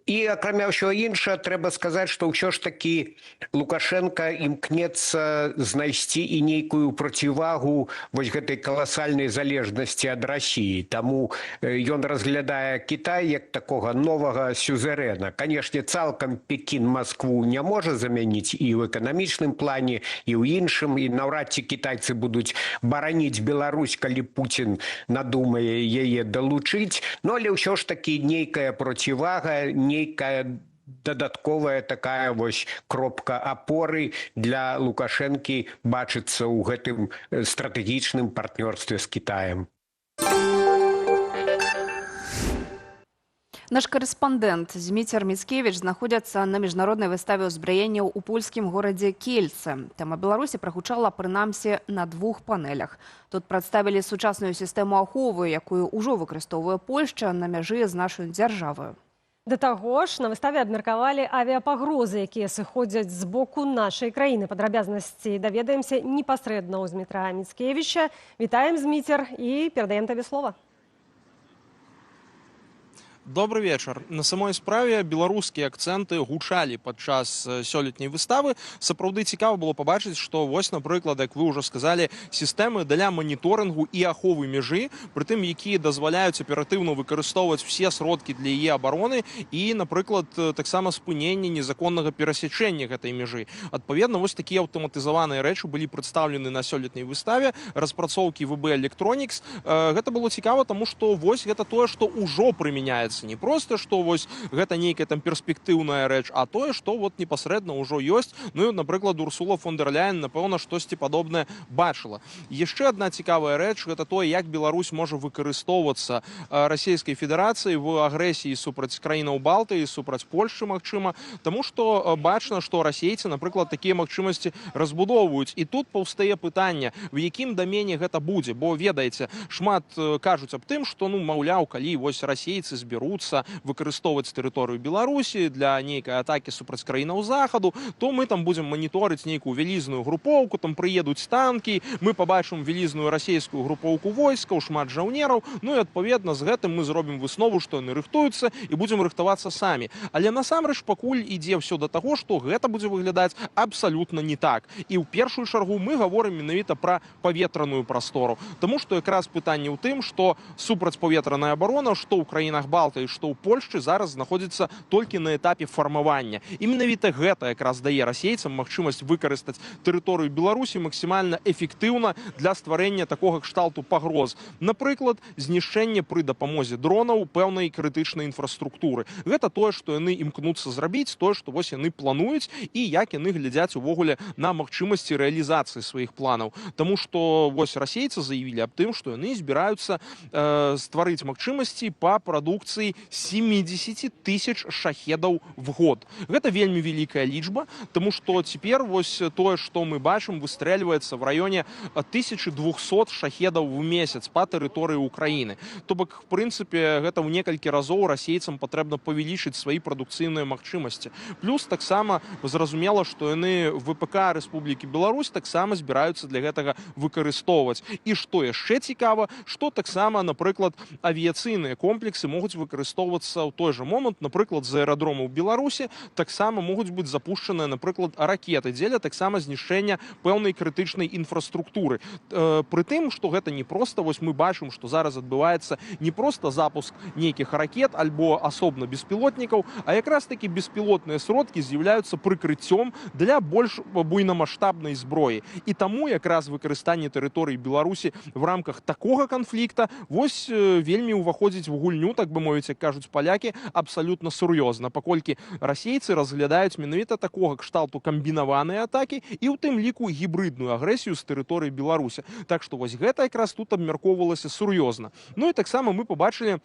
І акрамя ўсё іншае, трэба сказаць, што ўсё ж такі Лукашенко імкнецца знайсці і нейкую процівагу вось гэтай каласальнай залежнасці ад Расіі. Таму ён разглядае Кітай як такога новага сюзерэна. Канешне, цалкам Пекін Маскву не можа замяніць і ў эканамічным плане, і ў іншым, і наўрад ці кітайцы будуць бараніць Беларусь, калі Путін надумае яе далучыць. Но але ўсё ж такі нейкая процівага, нейкая дадатковая такая вось кропка апоры для Лукашэнкі бачыцца ў гэтым стратэгічным партнёрстве з Кітаем. Наш корэспандэнт Зміцер Міцкевіч знаходзяцца на міжнароднай выставе ўзбраенняў у польскім горадзе Кельце. Тэма Беларусі прагучала прынамсі на 2 панелях. Тут прадставілі сучасную сістэму аховы, якую ўжо выкарыстоўвае Польшча на мяжы з нашай дзяржаваю. Да таго ж, на выставе абмеркавалі авіапагрозы, якія сыходзяць з боку нашай краіны. Падрабязнасці даведаемся непасрэдна ў Змітра Міцкевіча. Вітаем, Зміцер, і перадаем табе слова. Добрый вечар. На самой справе беларускія акцэнты гучалі падчас сёлетняй выставы. Сапраўды цікава было пабачыць, што вось, напрыклад, як вы ўжо сказалі, сістэмы для маніторынгу і аховы мяжы, прытым якія дазваляюць аператыўна выкарыстоўваць усе сродкі для яе абароны і, напрыклад, таксама спынення незаконнага перасячэння гэтай мяжы. Адпаведна, вось такія аўтаматызаваныя рэчы былі прадстаўлены на сёлетняй выставе, распрацоўкі ВБ Electronics. Гэта было цікава, таму што вось гэта тое, што ўжо прымяняецца. Не просто, што вось гэта нейкая там перспектыўная рэч, а тое, што вот непасрэдна ўжо ёсць. Ну і, напрыклад, Урсула фон дер Ляйен, напэўна, штосьці падобнае бачыла. Яшчэ адна цікавая рэч, гэта тое, як Беларусь можа выкарыстоўвацца Расійскай Федэрацыі в агрэсіі супраць краінаў Балтыі, супраць Польшчы, магчыма, таму што бачна, што расейцы, напрыклад, такія магчымасці разбудоўваюць. І тут паўстае пытанне, в якім дамене гэта будзе, бо ведаеце, шмат кажуць аб тым, што, ну, маўляў, калі вось расейцы зберуцца выкарыстоўваць тэрыторыю Беларусі для нейкай атакі супраць краінаў захаду, то мы там будзем маніторыць нейкую вялізную групоўку, там прыедуць танкі, мы пабачым вялізную расійскую групоўку войскаў, шмат жаўнераў, ну і адпаведна з гэтым мы зробім выснову, што яны рыхтуюцца і будзем рыхтавацца самі. Але насамрэч пакуль ідзе ўсё да таго, што гэта будзе выглядаць абсалютна не так. І ў першую чаргу мы гаворым менавіта пра паветраную прастору. Таму што якраз пытанне ў тым, што супрацьпаветраная абарона, што ў краінах Балтыі, што ў Польшчы зараз знаходзіцца толькі на этапе фармавання. І менавіта гэта якраз дае расейцам магчымасць выкарыстаць тэрыторыю Беларусі максімальна эфектыўна для стварэння такога кшталту пагроз. Напрыклад, знішчэнне пры дапамозе дронаў пэўнай крытычнай інфраструктуры. Гэта тое, што яны імкнуцца зрабіць, тое, што вось яны плануюць і як яны глядзяць увогуле на магчымасці рэалізацыі сваіх планаў. Таму што вось расейцы заявілі аб тым, што яны збіраюцца стварыць магчымасці па прадукцыі 70 тысяч шахедаў в год. Гэта вельмі вялікая лічба, тому што цяпер вось тое, што мы бачым, выстрэльваецца в раёне 1200 шахедаў в месяц па тэрыторыі Украіны. То бок, в прынцыпе, гэта ў некалькі разоў расейцам патрэбна павялічыць свае прадукцыйныя магчымасці. Плюс таксама зразумела, што яны ВПК Рэспублікі Беларусь таксама збіраюцца для гэтага выкарыстоўваць. І што яшчэ цікава, што таксама, напрыклад, авіяцыйныя комплексы могуць выкарыстоўвацца ў той жа момант, напрыклад, з аэрадромаў Беларусі таксама могуць быць запушчаныя, напрыклад, ракеты дзеля таксама знішчэння пэўнай крытычнай інфраструктуры. Пры тым, што гэта не проста, вось мы бачым, што зараз адбываецца не проста запуск нейкіх ракет альбо асобна беспілотнікаў, а якраз такі беспілотныя сродкі з'яўляюцца прыкрыццём для больш буйнамаштабнай зброі. І таму якраз выкарыстанне тэрыторыі Беларусі в рамках такога канфлікта вось вельмі ўваходзіць в гульню, так бы мовіць, як кажуць палякі, абсалютна сур'ёзна, паколькі расейцы разглядаюць менавіта такога кшталту камбінаваныя атакі і ў тым ліку гібрыдную агрэсію з тэрыторыі Беларусі. Так што вось гэта якраз тут абмяркоўвалася сур'ёзна. Ну і таксама мы пабачылі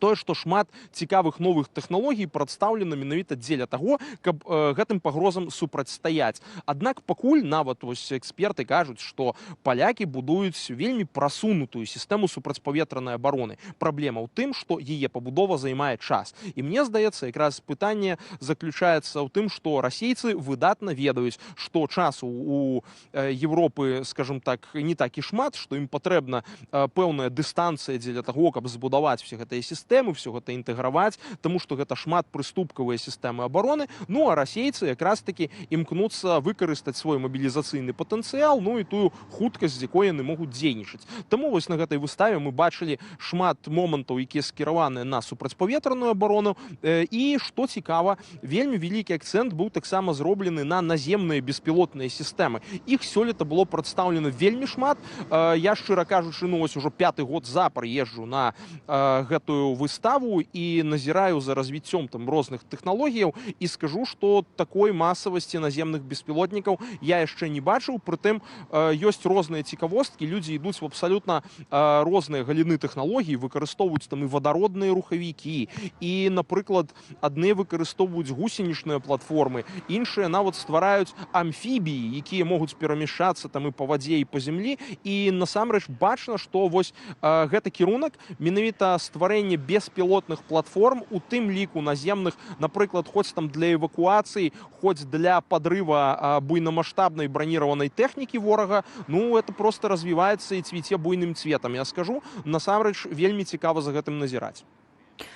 тое, што шмат цікавых новых тэхналогій прадстаўлена менавіта дзеля таго, каб гэтым пагрозам супрацьстаяць. Аднак пакуль нават вось эксперты кажуць, што палякі будуюць вельмі прасунутую сістэму супрацьпаветранай абароны. Праблема ў тым, што яе пабудова займае час. І мне здаецца, якраз пытанне заключаецца ў тым, што расейцы выдатна ведаюць, што часу у Европы, скажем так, не так і шмат, што ім патрэбна пэўная дыстанцыя дзеля таго, каб збудаваць усе гэтыя сістэмы, все гэта інтэграваць, тому што гэта шмат прыступкавыя сістэмы абароны. Ну а расейцы якраз такі імкнуцца выкарыстаць свой мабілізацыйны патэнцыял, ну і тую хуткасць, з якой яны могуць дзейнічаць. Таму вось на гэтай выставе мы бачылі шмат момантаў, якія скіраваныя на супрацьпаветраную абарону. І што цікава, вельмі вялікі акцэнт быў таксама зроблены на наземныя беспілотныя сістэмы. Іх сёлета было прадстаўлена вельмі шмат. Я, шчыра кажучы, ну ось ужо 5-й год запар езджу на гэтую выставу і назіраю за развіццём там розных тэхналогіяў і скажу, што такой масавасці наземных беспілотнікаў я яшчэ не бачыў. Прытым ёсць розныя цікавосткі, людзі ідуць в абсалютна розныя галіны тэхналогій, выкарыстоўваюць там і вадародныя рухавікі, і, напрыклад, адны выкарыстоўваюць гусенічныя платформы, іншыя нават ствараюць амфібіі, якія могуць перамяшчацца там і па вадзе, і па зямлі. І насамрэч бачна, што вось гэта кірунак менавіта стварэння беспілотных платформ, у тым ліку наземных, напрыклад, хоць там для эвакуацыі, хоць для подрыва буйнамасштабнай бронированной технікі ворага, ну, это просто развіваецца і цвіце буйным цветам. Я скажу, насамрэч, вельмі цікава за гэтым назіраць.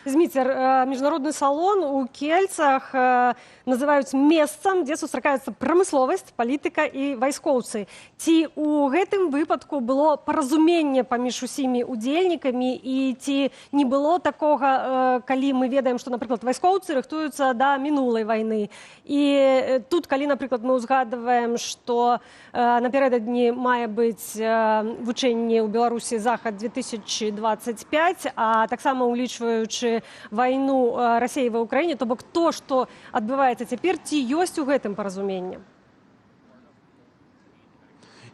Зміцер, міжнародны салон у Кельцах называюць месцам, дзе сустракаюцца прамысловасць, палітыка і вайскоўцы. Ці ў гэтым выпадку было паразуменне паміж усімі удзельнікамі і ці не было такога, калі мы ведаем, што, напрыклад, вайскоўцы рыхтуюцца да мінулай вайны. І тут, калі, напрыклад, мы ўзгадваем, што напярэдадні мае быць вучэнне ў Беларусі Захад-2025, а таксама улічваючы войну России в Украине, то бок то, что адбываецца цяпер, ці ёсць у гэтым паразуменне?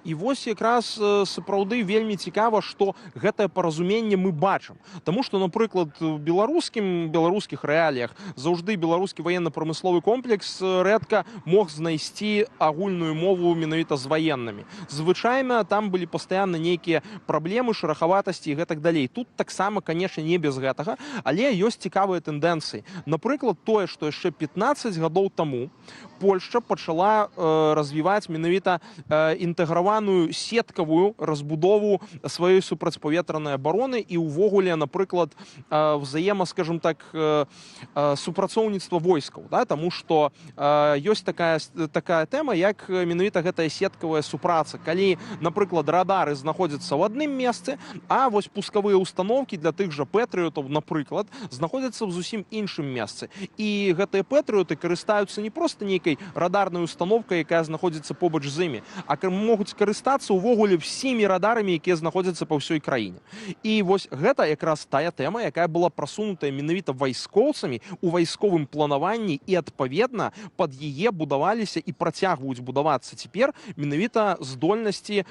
І вось якраз сапраўды вельмі цікава, што гэтае паразуменне мы бачым. Таму што, напрыклад, у беларускіх рэаліях заўжды беларускі военно-прамысловы комплекс рэдка мог знайсці агульную мову менавіта з ваеннымі. Звычайна там былі пастаянна нейкія праблемы, шэрахаватасці і гэтак далей. Тут таксама, канешне, не без гэтага, але ёсць цікавыя тэндэнцыі. Напрыклад, тое, што яшчэ 15 гадоў таму Польшча пачала развіваць менавіта інтэграваную сеткавую разбудову сваёй супрацьпаветранай абароны і ўвогуле, напрыклад, взаема, скажем так, супрацоўніцтва войскаў, да? Таму што ёсць такая тэма, як менавіта гэтая сеткавая супраца. Калі, напрыклад, радары знаходзяцца ў адным месцы, а вось пускавыя установкі для тых жа пэтрыётаў, напрыклад, знаходзяцца ў зусім іншым месцы. І гэтыя пэтрыёты карыстаюцца не проста нейкай радарнай установкай, якая знаходзіцца побач з імі, а могуць карыстацца ўвогуле всімі радарамі, якія знаходзяцца па ўсёй краіне. І вось гэта якраз тая тэма, якая была прасунутая менавіта вайскоўцамі у вайсковым планаванні, і адпаведна пад яе будаваліся і працягваюць будавацца цяпер менавіта здольнасці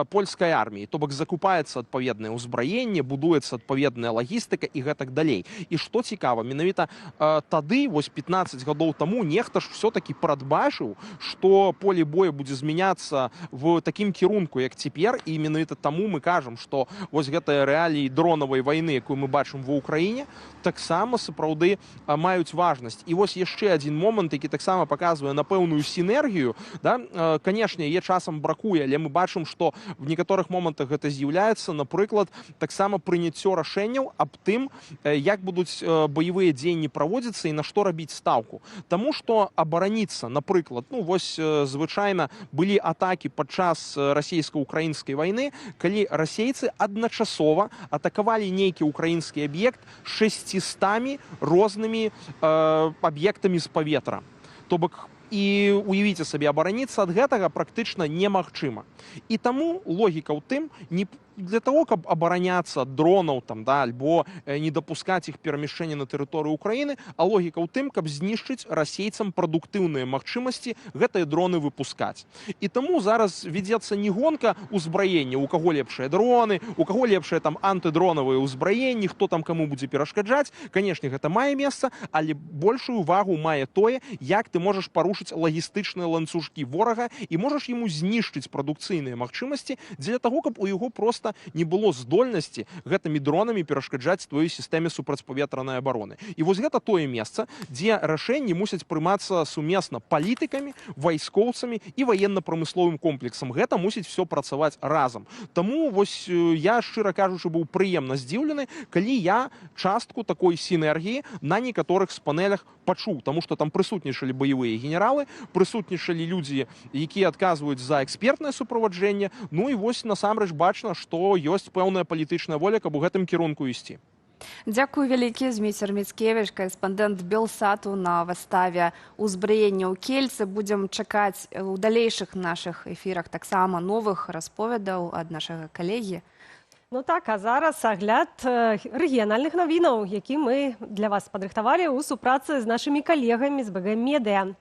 польскай арміі. То бок закупаецца адпаведнае ўзбраенне, будуецца адпаведная лагістыка і гэтак далей. І што цікава, менавіта тады, вось 15 гадоў таму, нехта ж все-таки прадбачыў, што поле боя будзе змяняцца в такім кірунку, як цяпер, і менавіта таму мы кажам, што вось гэтыя рэаліі дронавай вайны, якую мы бачым ва ўкраіне, таксама сапраўды маюць важнасць. І вось яшчэ адзін момант, які таксама паказвае на пэўную сінергію, да? Канешне, яе часам бракуе, але мы бачым, што в некаторых момантах гэта з'яўляецца, напрыклад, таксама прыняццё рашэнняў аб тым, як будуць баявыя дзеянні праводзіцца і на што рабіць стаўку. Таму што абараніцца, напрыклад, ну вось звычайна былі атакі падчас расійска-украінскай вайны, калі расейцы адначасова атакавалі нейкі украінскі аб'ект 600 рознымі аб'ектамі з паветра. То бок, і уявіце сабе, абараніцца ад гэтага практычна немагчыма. І таму логіка ў тым, не для того, каб абараняцца ад дронаў, там, да, альбо не дапускаць іх перамяшчэння на тэрыторыю Украіны, а логіка ў тым, каб знішчыць расейцам прадуктыўныя магчымасці гэтыя дроны выпускаць. І таму зараз вядзецца не гонка ўзбраення, у каго лепшыя дроны, у каго лепшыя там антыдронавыя ўзбраенні, хто там каму будзе перашкаджаць. Канешне, гэта мае месца, але большую увагу мае тое, як ты можаш парушыць лагістычныя ланцужкі ворага і можаш яму знішчыць прадукцыйныя магчымасці дзеля таго, каб у яго проста не было здольнасці гэтымі дронамі перашкаджаць твоёй сістэме супрацьпаветранай абароны. І вось гэта тое месца, дзе рашэнні мусяць прымацца сумесна палітыкамі, вайскоўцамі і ваенна-прамысловым комплексам. Гэта мусіць все працаваць разам. Таму вось я, шчыра кажучы, быў прыемна здзіўлены, калі я частку такой сінергіі на некаторых з панелях пачуў, таму што там прысутнічалі баявыя генералы, прысутнічалі людзі, якія адказваюць за экспертнае суправаджэнне. Ну і вось насамрэч бачна, што ёсць пэўная палітычная воля, каб у гэтым кірунку ісці. Дзякую вялікі, Зміцер Міцкевіч, карэспандэнт Белсату на выставе «Узбраенне ў Кельцы». Будзем чакаць у далейшых нашых эфірах таксама новых расповедаў ад нашага калегі. Ну так, а зараз агляд рэгіянальных навінаў, які мы для вас падрыхтавалі ў супрацы з нашымі калегамі з БГ Медыа.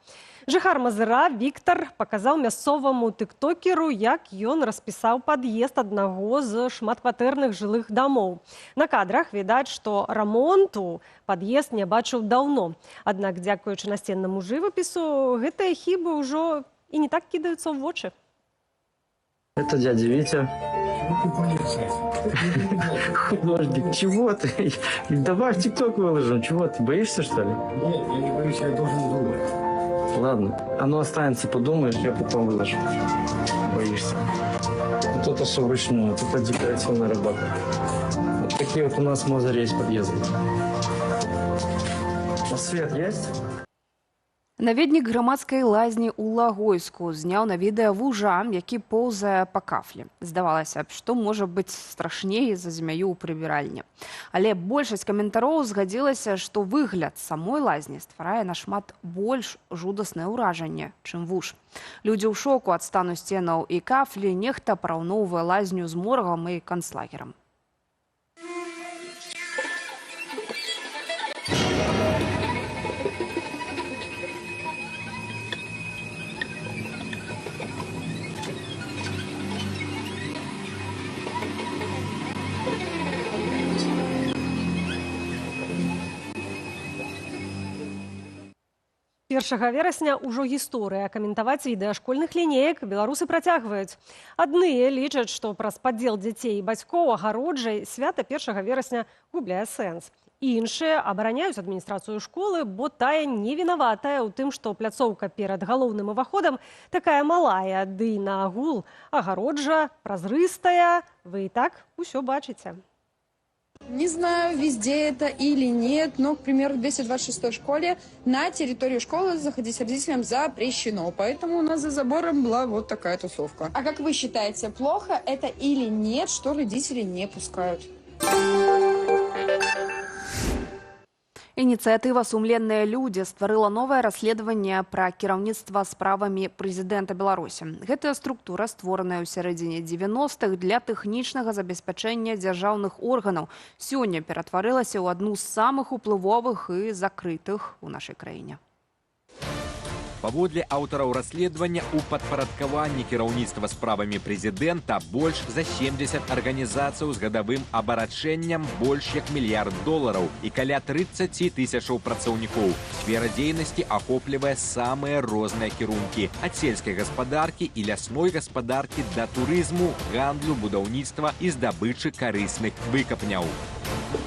Жыхар Мазыра Віктар паказаў мясцоваму тыктокеру, як ён распісаў пад'езд аднаго з шматкватэрных жылых дамоў. На кадрах відаць, што рамонту пад'езд не бачыў даўно. Аднак, дзякуючы насценнаму жывапісу, гэтыя хібы ўжо і не так кідаюцца ў вочы. Это дядя Витя. Художник, чего ты? Давай в ТикТок выложим. Чего, ты боишься, что ли? Нет, я не боюсь, я должен думать. Ладно, оно останется, подумаешь, я потом выложу. Боишься. Вот это все вручную, вот это декоративная работа. Вот такие вот у нас мозари есть подъезды. А свет есть? Наведнік грамадскай лазні ў Лагойску зняў на відэа вужа, які поўзае па кафлі. Здавалася б, што можа быць страшней за змяю ў прыбіральні. Але большасць каментароў згадзілася, што выгляд самой лазні стварае нашмат больш жудаснае ўражанне, чым вуж. Людзі ў шоку ад стану сценаў і кафлі, нехта параўноўвае лазню з моргам і канцлагерам. Першага верасня ўжо гісторыя. Каментаваць відэа школьных лінеек беларусы працягваюць. Адныя лічаць, што праз падзел дзяцей і бацькоў агароджай свята 1 верасня губляе сэнс. Іншыя абараняюць адміністрацыю школы, бо тая не вінаватая ў тым, што пляцоўка перад галоўным уваходам такая малая, ды на агул агароджа празрыстая. Вы і так усё бачыце. Не знаю, везде это или нет, но, к примеру, в 226-й школе на территорию школы заходить с родителям запрещено. Поэтому у нас за забором была вот такая тусовка. А как вы считаете, плохо это или нет, что родители не пускают? Ініцыятыва «Сумленныя людзі» стварыла новае расследаванне пра кіраўніцтва справамі прэзідэнта Беларусі. Гэтая структура, створаная ў сярэдзіне 90-х для тэхнічнага забеспячэння дзяржаўных органаў, сёння ператварылася ў адну з самых уплывовых і закрытых у нашай краіне. Паводле аўтараў расследавання ў падпарадкаванні кіраўніцтва справамі прэзідэнта больш за 70 арганізацыяў з гадавым абарачэннем больш як $1 мільярд і каля 30 тысячаў працаўнікоў. Сфера дзейнасці ахоплівае самыя розныя кірункі ад сельскай гаспадаркі і лясной гаспадаркі да турызму, гандлю, будаўніцтва і здабычы карысных выкапняў.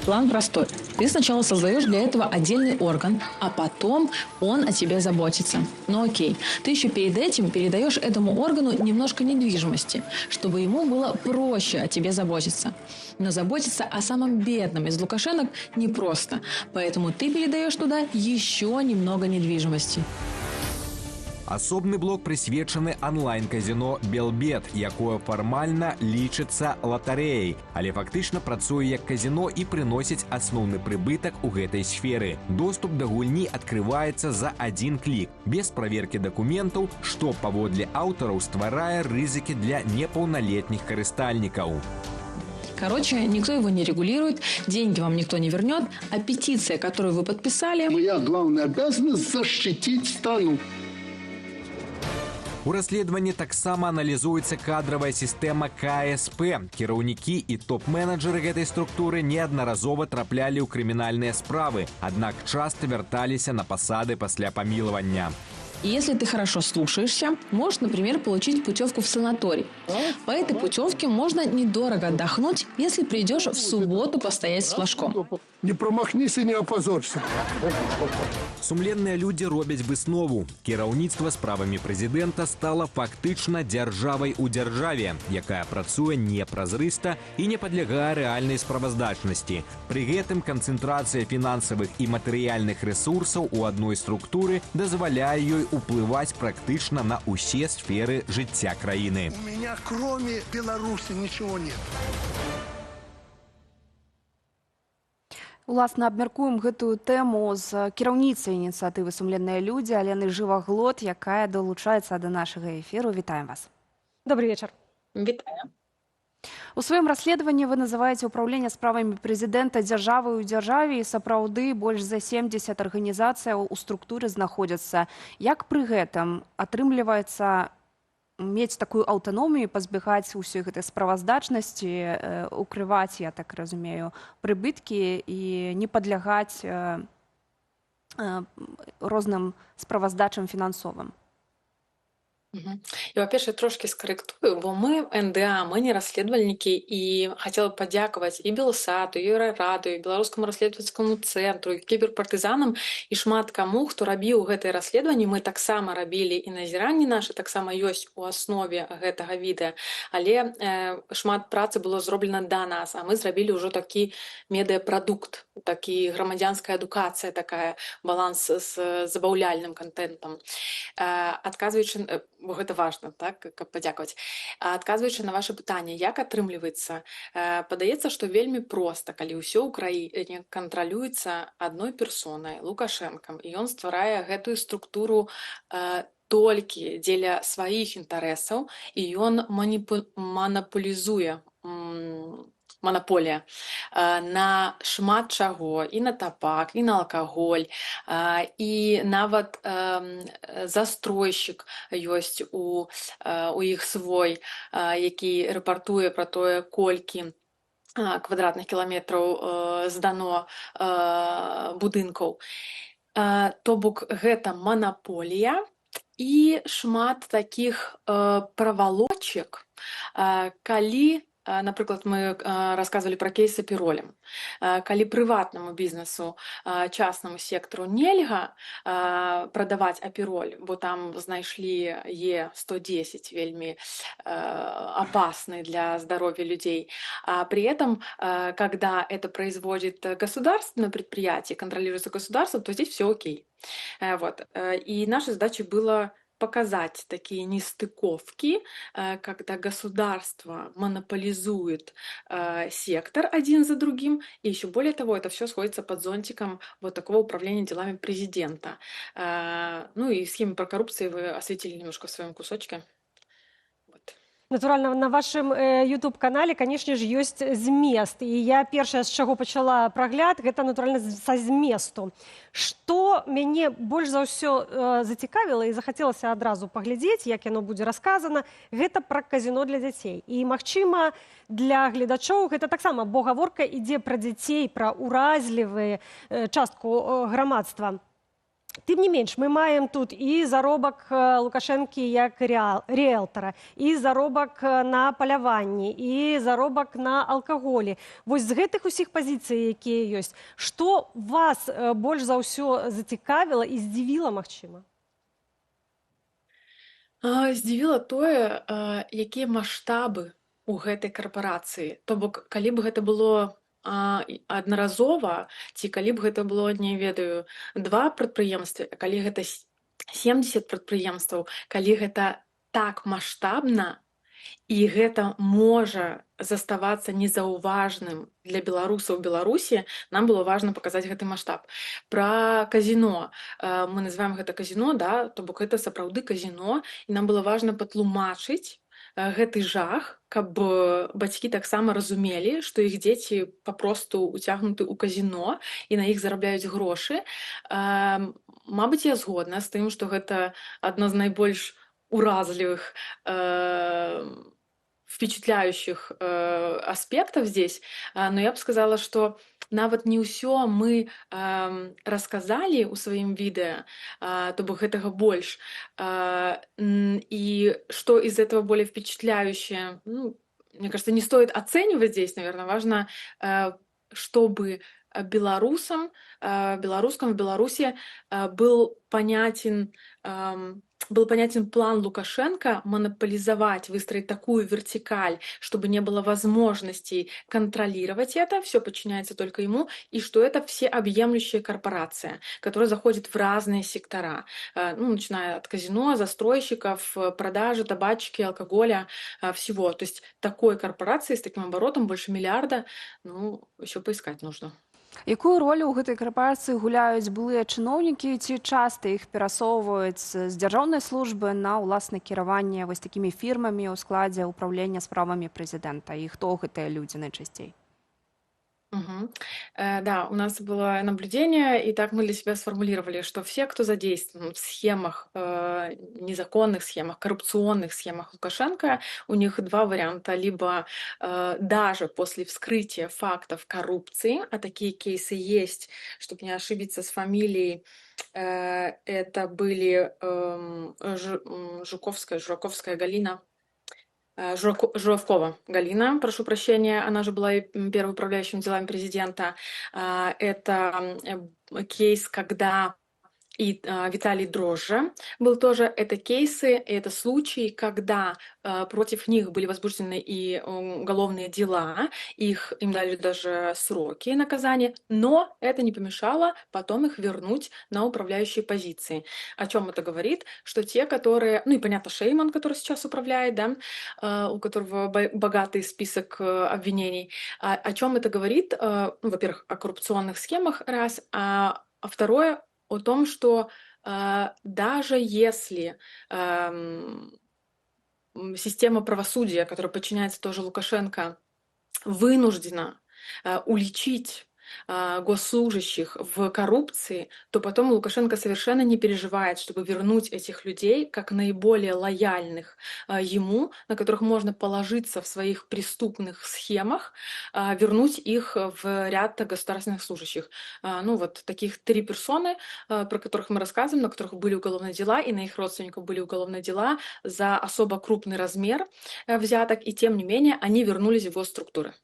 План простой. Ты сначала создаешь для этого отдельный орган, а потом он о тебе заботится. Но окей, ты еще перед этим передаешь этому органу немножко недвижимости, чтобы ему было проще о тебе заботиться. Но заботиться о самом бедном из Лукашенок непросто, поэтому ты передаешь туда еще немного недвижимости. Асобны блок прысвечаны онлайн-казино «Белбет», якое фармальна лічыцца латарэяй, але фактычна працуе як казино і прыносіць асноўны прыбытак у гэтай сферы. Доступ да гульні адкрываецца за один клік, без праверкі дакументаў, што паводле аўтараў стварае рызыкі для непаўналетніх карыстальнікаў. Короче, никто его не регулирует, деньги вам никто не вернет, а петиция, которую вы подписали... Моя главная обязанность – защитить страну. У расследаванні таксама аналізуецца кадравая сістэма КСП. Кіраўнікі і топ-менеджеры гэтай структуры неаднаразова траплялі ў крымінальныя справы, аднак часта вярталіся на пасады пасля памілавання. И если ты хорошо слушаешься, можешь, например, получить путевку в санаторий. По этой путевке можно недорого отдохнуть, если придешь в субботу постоять с флажком. Не промахнись и не опозорься. Сумленныя людзі робяць выснову. Кіраўніцтва справамі прэзідэнта стала фактычна дзяржавай у дзяржаве, якая працуе непразрыста і не падлягае рэальнай справаздачнасці. Пры гэтым канцэнтрацыя фінансавых і матэрыяльных рэсурсаў у адной структуры дазваляе ёй уплываць практычна на ўсе сферы жыцця краіны. У меня кроме Беларуси ничего нет. Уласна, абмяркуем гэтую тэму з кіраўніцай ініцыятывы «Сумленныя людзі» Аленай Жываглот, якая далучаецца да нашага эфіру. Вітаем вас. Добрый вечер. Вітаю. У сваім расследаванні вы называеце ўпраўленне справамі прэзідэнта дзяржавай у дзяржаве, і сапраўды больш за 70 арганізацыяў у структуры знаходзяцца. Як пры гэтым атрымліваецца мець такую аўтаномію, пазбегаць усёй гэтай справаздачнасці, укрываць, я так разумею, прыбыткі і не падлягаць розным справаздачам фінансовым? І, па-першае, трошкі скарэктую, бо мы НДА, мы не расследавальнікі, і хацела падзякаваць і Белсату, і Еўрараду, і беларускаму расследавацкаму цэнтру, і кіберпартызанам, і шмат каму, хто рабіў гэтае расследаванне. Мы таксама рабілі, і назіранні нашы таксама ёсць у аснове гэтага відэа, але шмат працы было зроблена да нас, а мы зрабілі ўжо такі медыапрадукт, такі грамадзянская адукацыя, такая баланс з забаўляльным контентам. Адказваючы, бо гэта важна, так, каб падзякаваць. Адказваючы на ваше пытанне, як атрымліваецца, падаецца, што вельмі проста, калі ўсё ў краіне кантралюецца адной персонай, Лукашэнкам, і ён стварае гэтую структуру толькі дзеля сваіх інтарэсаў, і ён манапалізуе, монополія на шмат чаго, і на табак, і на алкаголь, і нават застройшчык ёсць у іх свой, які рэпартуе пра тое, колькі квадратных кіламетраў здано будынкаў. То бок гэта манаполія і шмат такіх правалочак, калі, напрыклад, мы расказвалі пра кейс з апіролем. Калі прыватнаму бізнесу, частнаму сектору нельга прадаваць апіроль, бо там знайшлі Е110 вельмі опасный для здоровья людей, а при этом, когда это производит государственное предприятие, контролируется государством, то здесь все окей. Вот. И наша задача была показать такие нестыковки, когда государство монополизует сектор один за другим, и еще более того, это все сходится под зонтиком вот такого управления делами президента. Ну и схему про коррупцию вы осветили немножко в своем кусочке. Натуральна, на вашым YouTube-канале, канешне ж, ёсць змест. І я першае, з чаго пачала прагляд, гэта, натуральна, са зместу. Што мяне больш за ўсё зацікавіла і захацелася адразу паглядзець, як яно будзе расказана, гэта пра казіно для дзяцей. І, магчыма, для гледачоў гэта таксама, бо гаворка ідзе пра дзяцей, пра уразлівую частку грамадства. Тым не менш, мы маем тут і заробак Лукашэнкі як рыэлтара, і заробак на паляванні, і заробак на алкаголі. Вось з гэтых усіх пазіцый, якія ёсць, што вас больш за ўсё зацікавіла і здзівіла, магчыма? Здзівіла тое, якія маштабы у гэтай карпорацыі. То бок, калі б гэта было аднаразова, ці калі б гэта было, не ведаю, 2 прадпрыемствы, калі гэта 70 прадпрыемстваў, калі гэта так маштабна, і гэта можа заставацца незаўважным для беларусаў Беларусі, нам было важна паказаць гэты маштаб. Пра казіно. Мы называем гэта казіно, да? То бок гэта сапраўды казіно, і нам было важна патлумачыць гэты жах, каб бацькі таксама разумелі, што іх дзеці папросту уцягнуты ў казіно і на іх зарабляюць грошы. Мабыць, я згодна з тым, што гэта адно з найбольш уразлівых, впечатляющих аспектов здесь, но я бы сказала, что нават не ўсё мы рассказали у сваім відэа, то бок гэтага больш. И что из этого более впечатляющее, ну, мне кажется, не стоит оценивать здесь, наверное, важно, чтобы белорусам в Беларуси был понятен план Лукашенко монополизовать, выстроить такую вертикаль, чтобы не было возможностей контролировать это, все подчиняется только ему, и что это всеобъемлющая корпорация, которая заходит в разные сектора, ну, начиная от казино, застройщиков, продажи, табачки, алкоголя, всего. То есть такой корпорации с таким оборотом больше миллиарда, ну, еще поискать нужно. Якую ролю ў гэтай карпорацыі гуляюць былыя чыноўнікі, ці часта іх перасоўваюць з дзяржаўнай службы на ўласнае кіраванне вось такімі фірмамі ў складзе ўправлення справамі прэзідэнта? І хто гэтыя людзі найчасцей? Да, у нас было наблюдение, и так мы для себя сформулировали, что все, кто задействован в схемах, незаконных схемах, коррупционных схемах Лукашенко, у них два варианта. Либо даже после вскрытия фактов коррупции, а такие кейсы есть, чтобы не ошибиться с фамилией, это были Журавковская Галина, Журавкова Галина, прошу прощения, она же была и первой управляющим делами президента. Это кейс, когда и Виталий Дрожжа был тоже. Это кейсы, это случаи, когда против них были возбуждены и уголовные дела, им дали даже сроки наказания, но это не помешало потом их вернуть на управляющие позиции. О чем это говорит? Что те, которые, ну и понятно, Шейман, который сейчас управляет, да, у которого богатый список обвинений. О чем это говорит? Ну, во-первых, о коррупционных схемах, раз, а второе, о том, что даже если система правосудия, которая подчиняется тоже Лукашенко, вынуждена уличить госслужащих в коррупции, то потом Лукашенко совершенно не переживает, чтобы вернуть этих людей как наиболее лояльных ему, на которых можно положиться в своих преступных схемах, вернуть их в ряд государственных служащих. Ну вот таких 3 персоны, про которых мы рассказываем, на которых были уголовные дела, и на их родственников были уголовные дела за особо крупный размер взяток, и тем не менее они вернулись в госструктуры.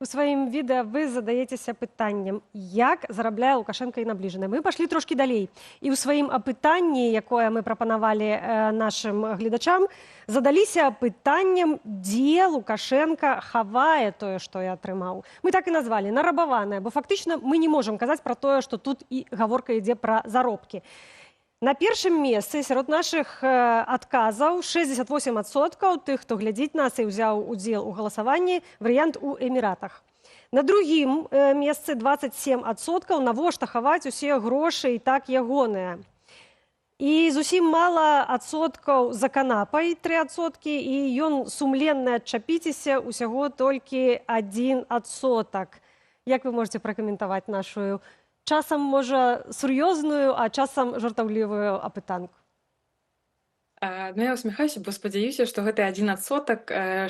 У сваім відэа вы задаецеся пытаннем, як зарабляе Лукашенко і набліжаны. Мы пашлі трошкі далей. І ў сваім апытанні, якое мы прапанавалі нашым гледачам, задаліся пытаннем, дзе Лукашенко хавае тое, што я атрымаў. Мы так і назвалі нарабаванае, бо фактычна мы не можам казаць пра тое, што тут і гаворка ідзе пра заробкі. На першым месцы сярод нашых адказаў 68% тых, хто глядзіць нас і ўзяў удзел у галасаванні, варыянт у Эміратах. На другім месцы 27%, навошта хаваць усе грошы і так ягоныя. І зусім мала адсоткаў за канапай 3%, і ён сумленны адчапіцеся усяго толькі 1%. Як вы можете пракаментаваць нашу часам, можа, сур'ёзную, а часам жартаўлівую апытанку? Ну, я усміхаюся, бо спадзяюся, што гэты 1%,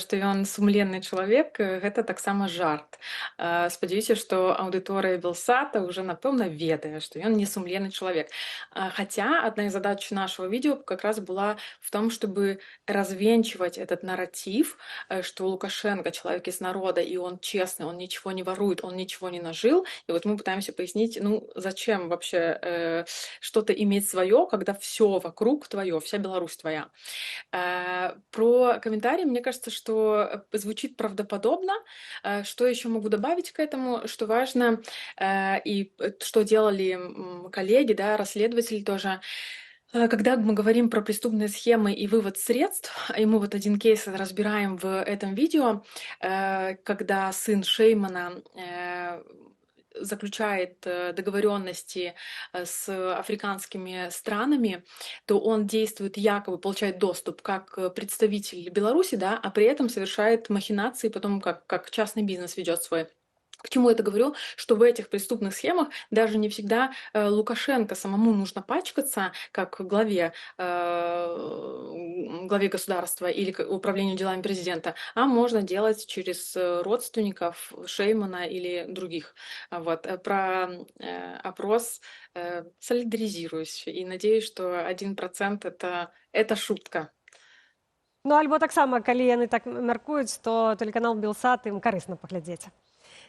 што ён сумленны чалавек, гэта таксама жарт. Спадзяюся, што аўдыторыя Белсата уже, напэўна, ведае, што ён не сумленны чалавек. Хотя одна из задач нашего видео как раз была в том, чтобы развенчивать этот нарратив, что Лукашенко человек из народа, и он честный, он ничего не ворует, он ничего не нажил. И вот мы пытаемся пояснить, ну, зачем вообще что-то иметь свое, когда все вокруг твое, вся Беларусь твоя. Про комментарии, мне кажется, что звучит правдоподобно. Что еще могу добавить к этому, что важно, и что делали коллеги, да, расследователи тоже. Когда мы говорим про преступные схемы и вывод средств, и мы вот один кейс разбираем в этом видео, когда сын Шеймана заключает договоренности с африканскими странами, то он действует якобы, получает доступ как представитель Беларуси, да, а при этом совершает махинации, потом как частный бизнес ведет свой. К чему я это говорю? Что в этих преступных схемах даже не всегда Лукашенко самому нужно пачкаться, как главе государства или управлению делами президента, а можно делать через родственников Шеймана или других. Вот. Про опрос солидаризируюсь и надеюсь, что 1% это шутка. Ну, альбо таксама, калі яны так мяркуюць, то тэлеканал Белсат ім карысна паглядзець.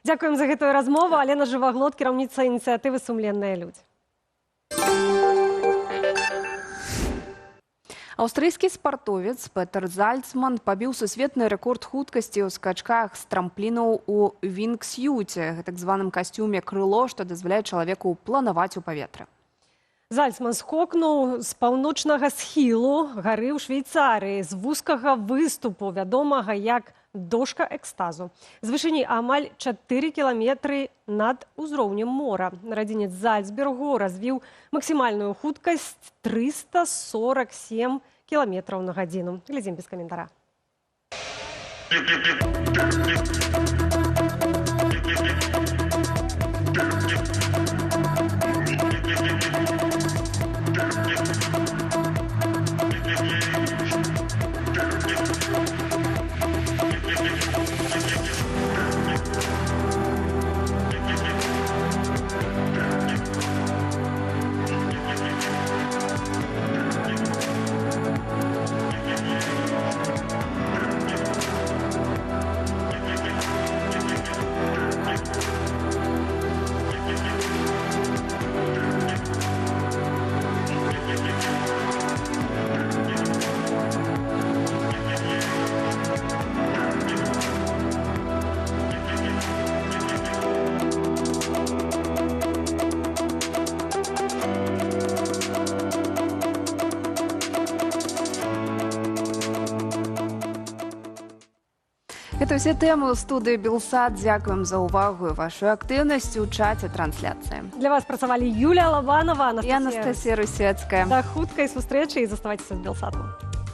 Дзякуем за гэтую размову. Алена Жываглот, кіраўніца ініцыятывы «Сумленныя людзі». Аўстрыйскі спартовец Петер Зальцман пабіў сусветны рэкорд хуткасці ў скачках з трамплінаў у вінгсюце, так званым касцюме крыло, што дазваляе чалавеку планаваць у паветры. Зальцман скокнуў з паўночнага схілу гары ў Швейцарыі, з вузкага выступу, вядомага як дошка экстазу. З вышыні амаль 4 кіламетры над узроўнем мора. Нарадзенец Зальцбергу развіў максімальную хуткасць 347 кіламетраў на гадзіну. Глядзім без каментара. Это все темы ў студыі Белсат. Дзякуем за ўвагу і вашу актыўнасць у чаце трансляцыі. Для вас працавалі Юлія Лабанова, і Анастасія Русецкая. Да хуткай сустрэчы і заставайцеся з Белсатом.